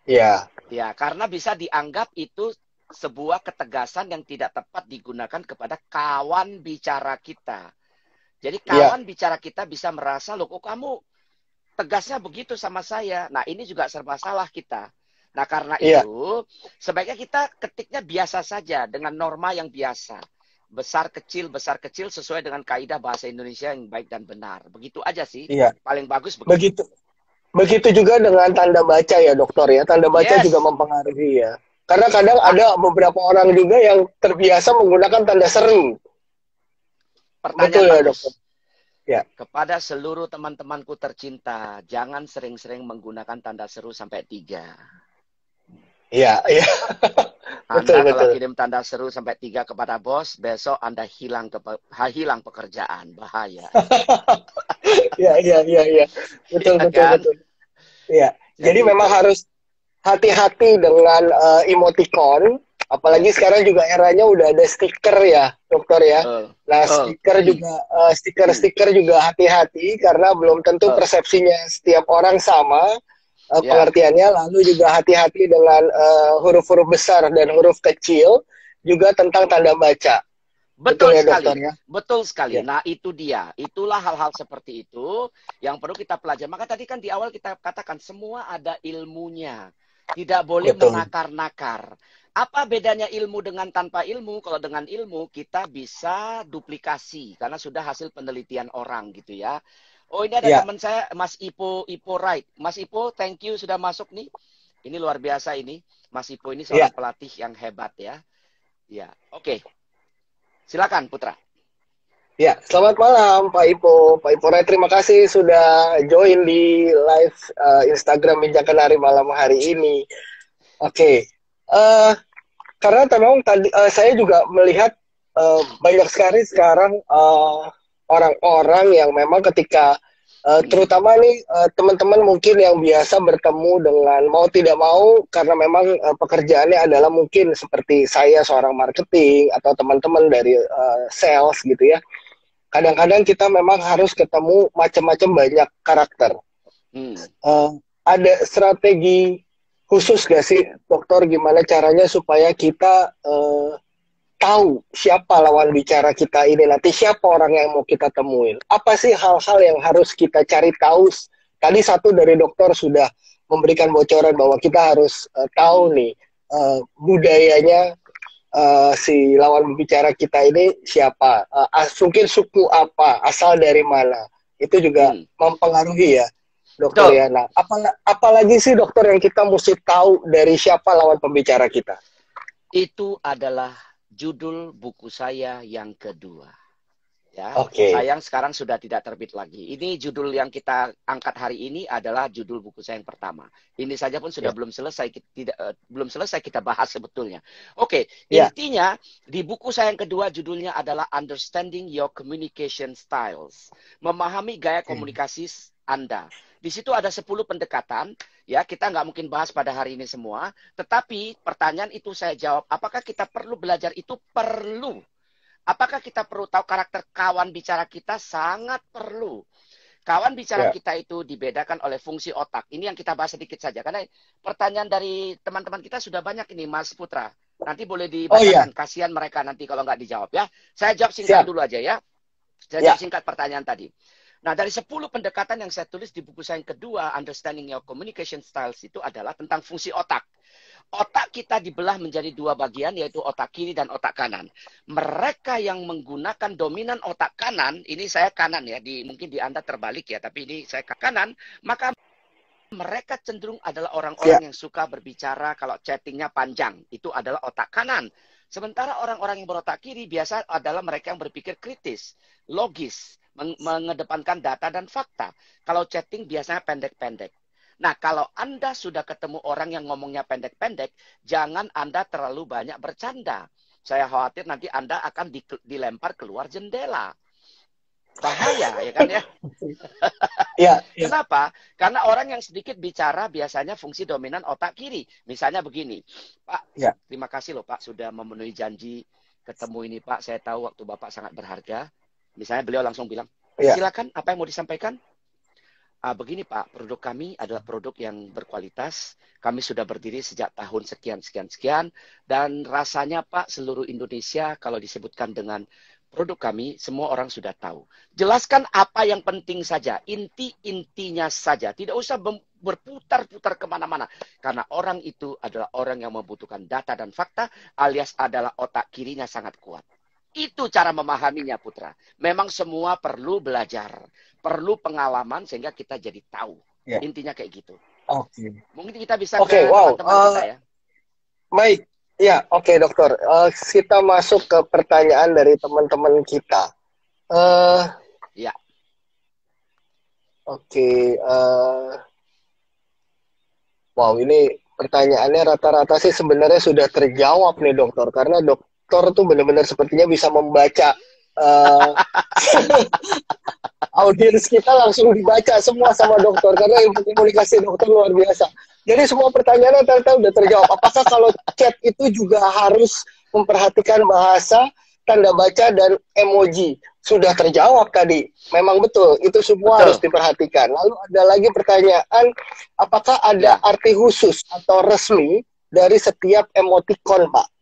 Iya. Ya, karena bisa dianggap itu sebuah ketegasan yang tidak tepat digunakan kepada kawan bicara kita. Jadi kawan bicara kita bisa merasa, loh kok kamu tegasnya begitu sama saya. Nah, ini juga serba salah kita. Nah, karena itu sebaiknya kita ketiknya biasa saja dengan norma yang biasa. Besar kecil sesuai dengan kaidah bahasa Indonesia yang baik dan benar. Begitu aja sih. Iya. Paling bagus begitu. Begitu juga dengan tanda baca ya dokter ya. Tanda baca juga mempengaruhi ya. Karena kadang ada beberapa orang juga yang terbiasa menggunakan tanda seru. Pertanyaan bagus. Ya, dokter. Ya. Kepada seluruh teman-temanku tercinta, jangan sering-sering menggunakan tanda seru sampai 3. Iya. Anda kalau kirim tanda seru sampai 3 kepada bos, besok Anda hilang pekerjaan, bahaya. Iya. Betul. Iya. Jadi memang harus hati-hati dengan emoticon. Apalagi sekarang juga eranya udah ada stiker ya, dokter ya. Nah, stiker juga hati-hati karena belum tentu persepsinya setiap orang sama pengertiannya. Lalu juga hati-hati dengan huruf-huruf besar dan huruf kecil, juga tentang tanda baca. Betul ya, sekali. dokter, ya? Betul sekali. Ya. Nah, itu dia. Itulah hal-hal seperti itu yang perlu kita pelajari. Maka tadi kan di awal kita katakan semua ada ilmunya. Tidak boleh menakar-nakar. Apa bedanya ilmu dengan tanpa ilmu? Kalau dengan ilmu kita bisa duplikasi karena sudah hasil penelitian orang gitu ya. Oh, ini ada teman saya, Mas Ipo Wright. Mas Ipo, thank you sudah masuk nih. Ini luar biasa ini. Mas Ipo ini seorang pelatih yang hebat ya. Ya, oke. Silakan Putra. Ya, selamat malam Pak Ipo. Pak Ipo Wright, terima kasih sudah join di live Instagram Bijak Kenari malam hari ini. Oke. Karena memang tadi saya juga melihat banyak sekali sekarang orang-orang yang memang ketika terutama nih teman-teman mungkin yang biasa bertemu dengan mau tidak mau karena memang pekerjaannya adalah mungkin seperti saya seorang marketing atau teman-teman dari sales gitu ya. Kadang-kadang kita memang harus ketemu macam-macam banyak karakter. Ada strategi khusus gak sih dokter gimana caranya supaya kita tahu siapa lawan bicara kita ini nanti, siapa orang yang mau kita temuin, apa sih hal-hal yang harus kita cari tahu? Tadi satu dari dokter sudah memberikan bocoran bahwa kita harus tahu nih budayanya si lawan bicara kita ini siapa, mungkin suku apa, asal dari mana, itu juga mempengaruhi ya dokter. Ya. Nah, apalagi sih dokter yang kita mesti tahu dari siapa lawan pembicara kita? Itu adalah judul buku saya yang kedua. Ya, sayang sekarang sudah tidak terbit lagi. Ini judul yang kita angkat hari ini adalah judul buku saya yang pertama. Ini saja pun sudah belum selesai kita bahas sebetulnya. Oke, intinya di buku saya yang kedua judulnya adalah Understanding Your Communication Styles. Memahami gaya komunikasi Anda. Di situ ada 10 pendekatan, ya kita nggak mungkin bahas pada hari ini semua, tetapi pertanyaan itu saya jawab, apakah kita perlu belajar itu? Perlu. Apakah kita perlu tahu karakter kawan bicara kita? Sangat perlu. Kawan bicara kita itu dibedakan oleh fungsi otak. Ini yang kita bahas sedikit saja, karena pertanyaan dari teman-teman kita sudah banyak ini, Mas Putra. Nanti boleh dibacakan, kasihan mereka nanti kalau nggak dijawab ya. Saya jawab singkat dulu aja ya. Saya jawab singkat pertanyaan tadi. Nah, dari 10 pendekatan yang saya tulis di buku saya yang kedua, Understanding Your Communication Styles, itu adalah tentang fungsi otak. Otak kita dibelah menjadi 2 bagian, yaitu otak kiri dan otak kanan. Mereka yang menggunakan dominan otak kanan, ini saya kanan ya, mungkin di Anda terbalik ya, tapi ini saya kanan, maka mereka cenderung adalah orang-orang yang suka berbicara kalau chattingnya panjang. Itu adalah otak kanan. Sementara orang-orang yang berotak kiri biasa adalah mereka yang berpikir kritis, logis, mengedepankan data dan fakta. Kalau chatting biasanya pendek-pendek. Nah, kalau Anda sudah ketemu orang yang ngomongnya pendek-pendek, jangan Anda terlalu banyak bercanda. Saya khawatir nanti Anda akan dilempar keluar jendela. Bahaya, ya kan ya? Ya, ya. Kenapa? Karena orang yang sedikit bicara biasanya fungsi dominan otak kiri. Misalnya begini, Pak, Ya. terima kasih loh Pak sudah memenuhi janji ketemu ini Pak. Saya tahu waktu Bapak sangat berharga. Misalnya beliau langsung bilang, Ya. silakan apa yang mau disampaikan? Begini Pak, produk kami adalah produk yang berkualitas. Kami sudah berdiri sejak tahun sekian, dan rasanya Pak seluruh Indonesia kalau disebutkan dengan produk kami, semua orang sudah tahu. Jelaskan apa yang penting saja, inti-intinya saja. Tidak usah berputar-putar kemana-mana. Karena orang itu adalah orang yang membutuhkan data dan fakta, alias adalah otak kirinya sangat kuat. Itu cara memahaminya, Putra. Memang semua perlu belajar, perlu pengalaman sehingga kita jadi tahu. Ya. Intinya kayak gitu. Oke. Mungkin kita bisa Oke, ke wow. teman-teman kita ya. Baik. Ya, oke dokter. Kita masuk ke pertanyaan dari teman-teman kita. Ya. Oke. Wow, ini pertanyaannya rata-rata sih sebenarnya sudah terjawab nih dokter. Karena dokter tuh benar-benar sepertinya bisa membaca audiens kita, langsung dibaca semua sama dokter. Karena ilmu komunikasi dokter luar biasa. Jadi semua pertanyaannya ternyata udah terjawab. Apakah kalau chat itu juga harus memperhatikan bahasa, tanda baca, dan emoji? Sudah terjawab tadi. Memang betul, itu semua harus diperhatikan. Lalu ada lagi pertanyaan, apakah ada arti khusus atau resmi dari setiap emoticon, Pak?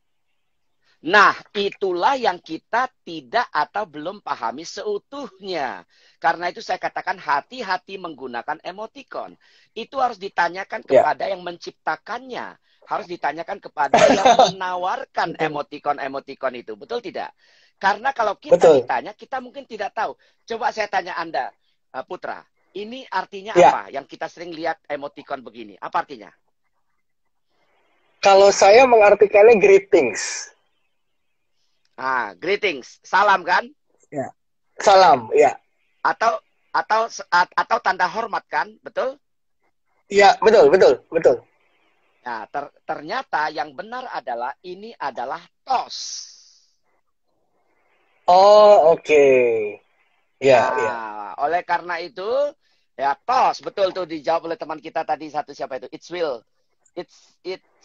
Nah, itulah yang kita tidak atau belum pahami seutuhnya. Karena itu saya katakan hati-hati menggunakan emoticon. Itu harus ditanyakan kepada yang menciptakannya. Harus ditanyakan kepada yang menawarkan emoticon-emoticon itu. Betul tidak? Karena kalau kita ditanya, kita mungkin tidak tahu. Coba saya tanya Anda, Putra. Ini artinya apa? Yang kita sering lihat emoticon begini. Apa artinya? Kalau saya mengartikannya greetings. Greetings, salam kan? Ya. Salam, ya. Atau tanda hormat kan, betul? Iya, betul. Nah, ternyata yang benar adalah ini adalah tos. Oh, oke. Ya. Oleh karena itu, ya tos, betul tuh dijawab oleh teman kita tadi satu siapa itu? It's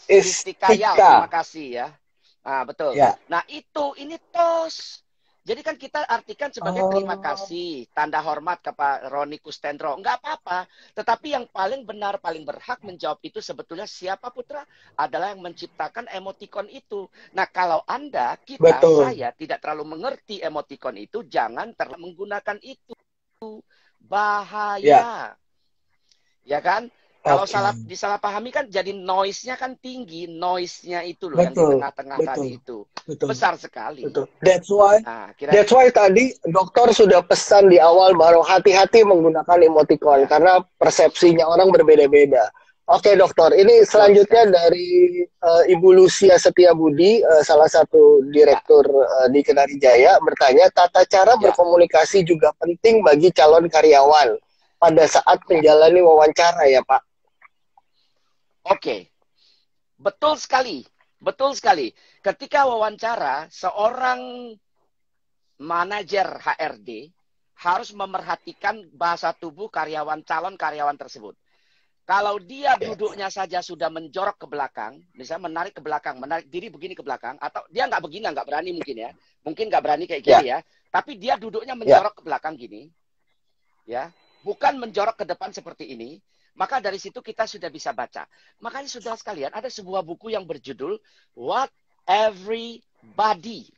Istikaya, terima kasih ya. Betul. Ya. Nah, ini tos. Jadi kan kita artikan sebagai terima kasih, tanda hormat kepada Roni Kustendro. Enggak apa-apa. Tetapi yang paling benar, paling berhak menjawab itu sebetulnya siapa, Putra? Adalah yang menciptakan emoticon itu. Nah, kalau Anda, saya tidak terlalu mengerti emoticon itu, jangan terlalu menggunakan itu. Bahaya. Ya kan? Kalau disalahpahami kan jadi noise-nya kan tinggi, noise-nya itu loh yang di tengah-tengah tadi itu. Besar sekali. Betul. That's why tadi dokter sudah pesan di awal bahwa hati-hati menggunakan emoticon karena persepsinya orang berbeda-beda. Oke dokter, ini selanjutnya dari Ibu Lucia Setiabudi, salah satu direktur di Kendari Jaya, bertanya, tata cara berkomunikasi juga penting bagi calon karyawan pada saat menjalani wawancara ya Pak? Oke, betul sekali. Ketika wawancara, seorang manajer HRD harus memerhatikan bahasa tubuh calon karyawan tersebut. Kalau dia duduknya saja sudah menjorok ke belakang, misalnya menarik ke belakang, menarik diri begini ke belakang, atau dia nggak begini, nggak berani mungkin ya, nggak berani kayak gini ya, tapi dia duduknya menjorok ke belakang gini, ya, bukan menjorok ke depan seperti ini. Maka dari situ kita sudah bisa baca. Makanya saudara sekalian, ada sebuah buku yang berjudul What Everybody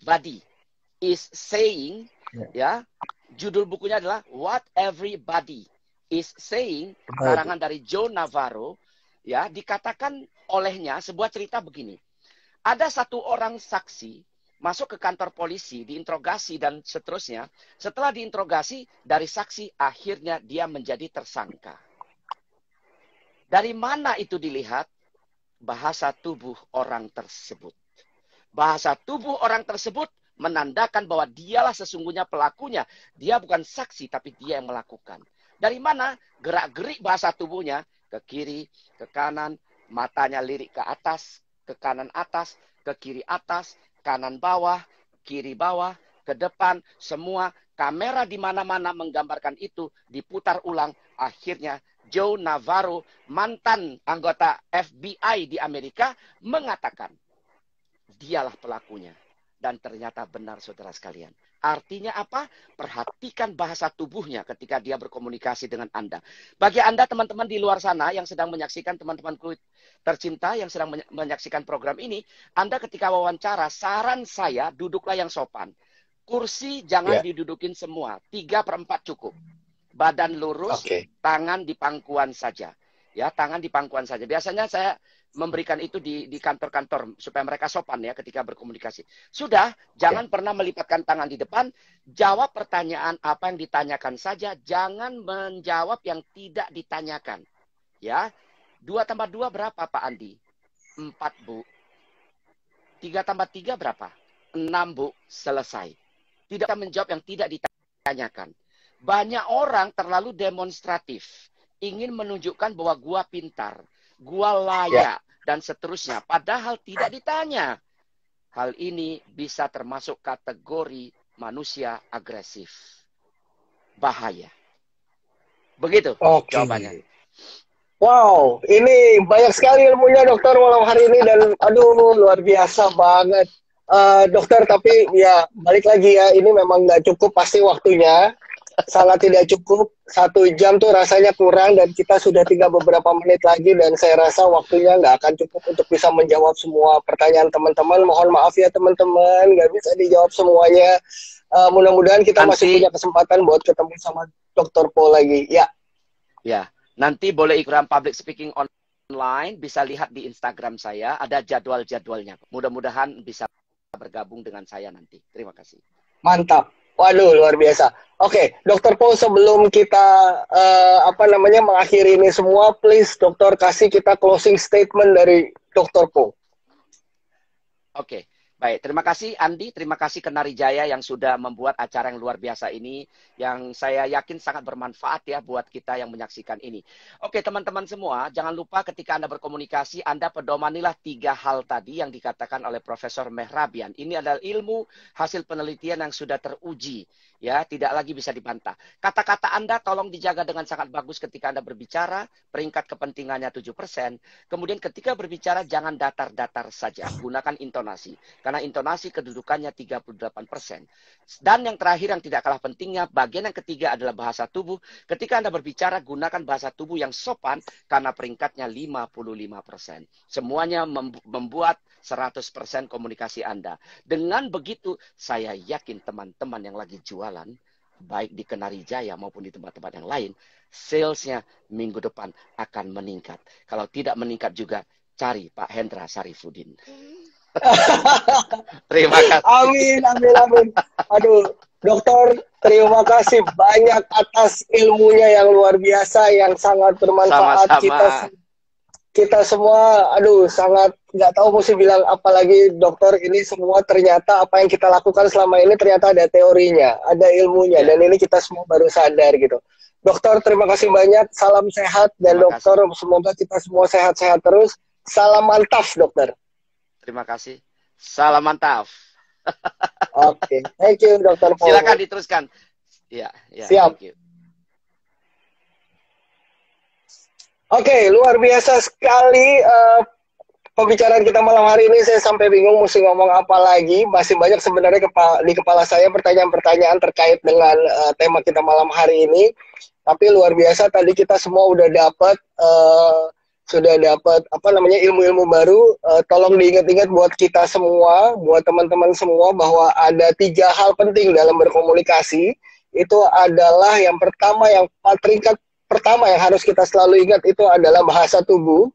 is Saying. Ya, judul bukunya adalah What Everybody is Saying, karangan dari Joe Navarro. Ya, dikatakan olehnya sebuah cerita begini. Ada satu orang saksi masuk ke kantor polisi, diinterogasi dan seterusnya. Setelah diinterogasi dari saksi, akhirnya dia menjadi tersangka. Dari mana itu dilihat? Bahasa tubuh orang tersebut. Bahasa tubuh orang tersebut menandakan bahwa dialah sesungguhnya pelakunya. Dia bukan saksi, tapi dia yang melakukan. Dari mana? Gerak-gerik bahasa tubuhnya. Ke kiri, ke kanan, matanya lirik ke atas, ke kanan atas, ke kiri atas, kanan bawah, kiri bawah, ke depan, semua kamera di mana-mana menggambarkan itu, diputar ulang. Akhirnya Joe Navarro, mantan anggota FBI di Amerika, mengatakan, dialah pelakunya. Dan ternyata benar, saudara sekalian. Artinya apa? Perhatikan bahasa tubuhnya ketika dia berkomunikasi dengan Anda. Bagi Anda, teman-teman di luar sana yang sedang menyaksikan, teman-temanku tercinta yang sedang menyaksikan program ini, Anda ketika wawancara, saran saya, duduklah yang sopan. Kursi jangan didudukin semua. 3/4 cukup. Badan lurus, tangan di pangkuan saja. Ya, tangan di pangkuan saja. Biasanya saya memberikan itu di kantor-kantor supaya mereka sopan ya ketika berkomunikasi. Sudah, jangan pernah melipatkan tangan di depan, jawab pertanyaan apa yang ditanyakan saja, jangan menjawab yang tidak ditanyakan. Ya. 2 tambah 2 berapa Pak Andi? 4, Bu. 3 tambah 3 berapa? 6, Bu. Selesai. Tidak menjawab yang tidak ditanyakan. Banyak orang terlalu demonstratif, ingin menunjukkan bahwa gua pintar, gua layak, dan seterusnya. Padahal tidak ditanya. Hal ini bisa termasuk kategori manusia agresif. Bahaya. Begitu jawabannya. Wow, ini banyak sekali ilmunya dokter malam hari ini. Dan aduh, luar biasa banget. Dokter, tapi ya balik lagi ya, ini memang nggak cukup pasti waktunya. Sangat tidak cukup. 1 jam tuh rasanya kurang dan kita sudah tinggal beberapa menit lagi dan saya rasa waktunya nggak akan cukup untuk bisa menjawab semua pertanyaan teman-teman. Mohon maaf ya teman-teman, nggak bisa dijawab semuanya. Mudah-mudahan kita masih punya kesempatan buat ketemu sama Dr. Paul lagi. Ya, nanti boleh ikutan public speaking online, bisa lihat di Instagram saya, ada jadwal-jadwalnya. Mudah-mudahan bisa bergabung dengan saya nanti. Terima kasih. Mantap. Waduh, luar biasa. Oke, Dr. Paul, sebelum kita mengakhiri ini semua, please Dokter kasih kita closing statement dari Dr. Paul. Oke, baik. Terima kasih Andi, terima kasih Kenari Jaya yang sudah membuat acara yang luar biasa ini, yang saya yakin sangat bermanfaat ya buat kita yang menyaksikan ini. Oke, teman-teman semua, jangan lupa ketika Anda berkomunikasi, Anda pedomanilah 3 hal tadi yang dikatakan oleh Profesor Mehrabian. Ini adalah ilmu hasil penelitian yang sudah teruji. Ya, tidak lagi bisa dibantah. Kata-kata Anda tolong dijaga dengan sangat bagus ketika Anda berbicara, peringkat kepentingannya 7%. Kemudian ketika berbicara jangan datar-datar saja, gunakan intonasi. Karena intonasi kedudukannya 38%. Dan yang terakhir yang tidak kalah pentingnya, bagian yang ketiga adalah bahasa tubuh. Ketika Anda berbicara, gunakan bahasa tubuh yang sopan karena peringkatnya 55%. Semuanya membuat 100% komunikasi Anda. Dengan begitu, saya yakin teman-teman yang lagi jualan, baik di Kenari Jaya maupun di tempat-tempat yang lain, salesnya minggu depan akan meningkat. Kalau tidak meningkat juga, cari Pak Hendra Sarifudin. Terima kasih. Amin, amin, amin. Aduh, dokter, terima kasih banyak atas ilmunya yang luar biasa, yang sangat bermanfaat. Sama-sama. Kita semua, aduh, sangat nggak tahu mesti bilang apa lagi, dokter. Ini semua ternyata apa yang kita lakukan selama ini ternyata ada teorinya, ada ilmunya, dan ini kita semua baru sadar gitu. Dokter, terima kasih banyak. Salam sehat, dan dokter, semoga kita semua sehat-sehat terus. Salam mantap, dokter. Terima kasih. Salam mantap. Oke, thank you, Dr. Paul. Silakan diteruskan. Ya, siap. Thank you. Oke, luar biasa sekali pembicaraan kita malam hari ini. Saya sampai bingung mesti ngomong apa lagi. Masih banyak sebenarnya di kepala saya pertanyaan-pertanyaan terkait dengan tema kita malam hari ini. Tapi luar biasa, tadi kita semua udah dapat ilmu-ilmu baru. Tolong diingat-ingat buat kita semua, buat teman-teman semua, bahwa ada 3 hal penting dalam berkomunikasi. Itu adalah yang pertama, yang peringkat pertama yang harus kita selalu ingat itu adalah bahasa tubuh.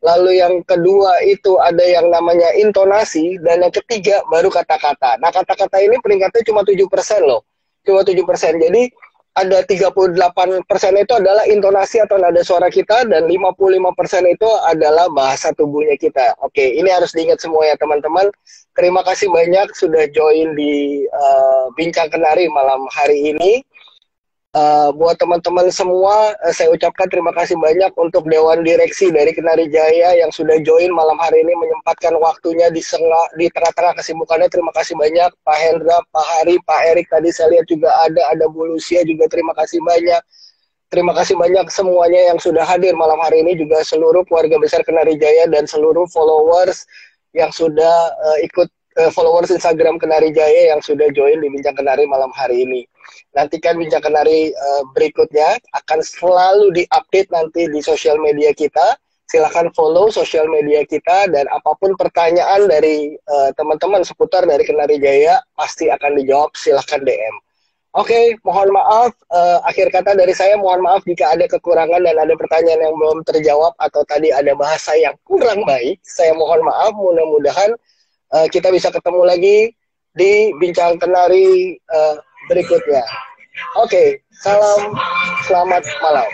Lalu yang kedua itu ada yang namanya intonasi. Dan yang ketiga baru kata-kata. Nah, kata-kata ini peringkatnya cuma 7% loh. Cuma 7%. Jadi ada 38% itu adalah intonasi atau nada suara kita, dan 55% itu adalah bahasa tubuhnya kita. Oke, ini harus diingat semua ya teman-teman. Terima kasih banyak sudah join di Bincang Kenari malam hari ini. Buat teman-teman semua, saya ucapkan terima kasih banyak untuk Dewan Direksi dari Kenari Jaya yang sudah join malam hari ini, menyempatkan waktunya di tengah-tengah kesibukannya. Terima kasih banyak Pak Hendra, Pak Hari, Pak Erik, tadi saya lihat juga ada Bu Lucia juga, terima kasih banyak. Terima kasih banyak semuanya yang sudah hadir malam hari ini, juga seluruh keluarga besar Kenari Jaya dan seluruh followers yang sudah ikut followers Instagram Kenari Jaya yang sudah join di Bincang Kenari malam hari ini. Nantikan Bincang Kenari berikutnya akan selalu diupdate nanti di sosial media kita. Silahkan follow sosial media kita, dan apapun pertanyaan dari teman-teman seputar dari Kenari Jaya pasti akan dijawab. Silahkan DM. Oke, mohon maaf. Akhir kata dari saya, mohon maaf jika ada kekurangan dan ada pertanyaan yang belum terjawab atau tadi ada bahasa yang kurang baik. Saya mohon maaf. Mudah-mudahan kita bisa ketemu lagi di Bincang Kenari berikutnya. Oke, selamat malam.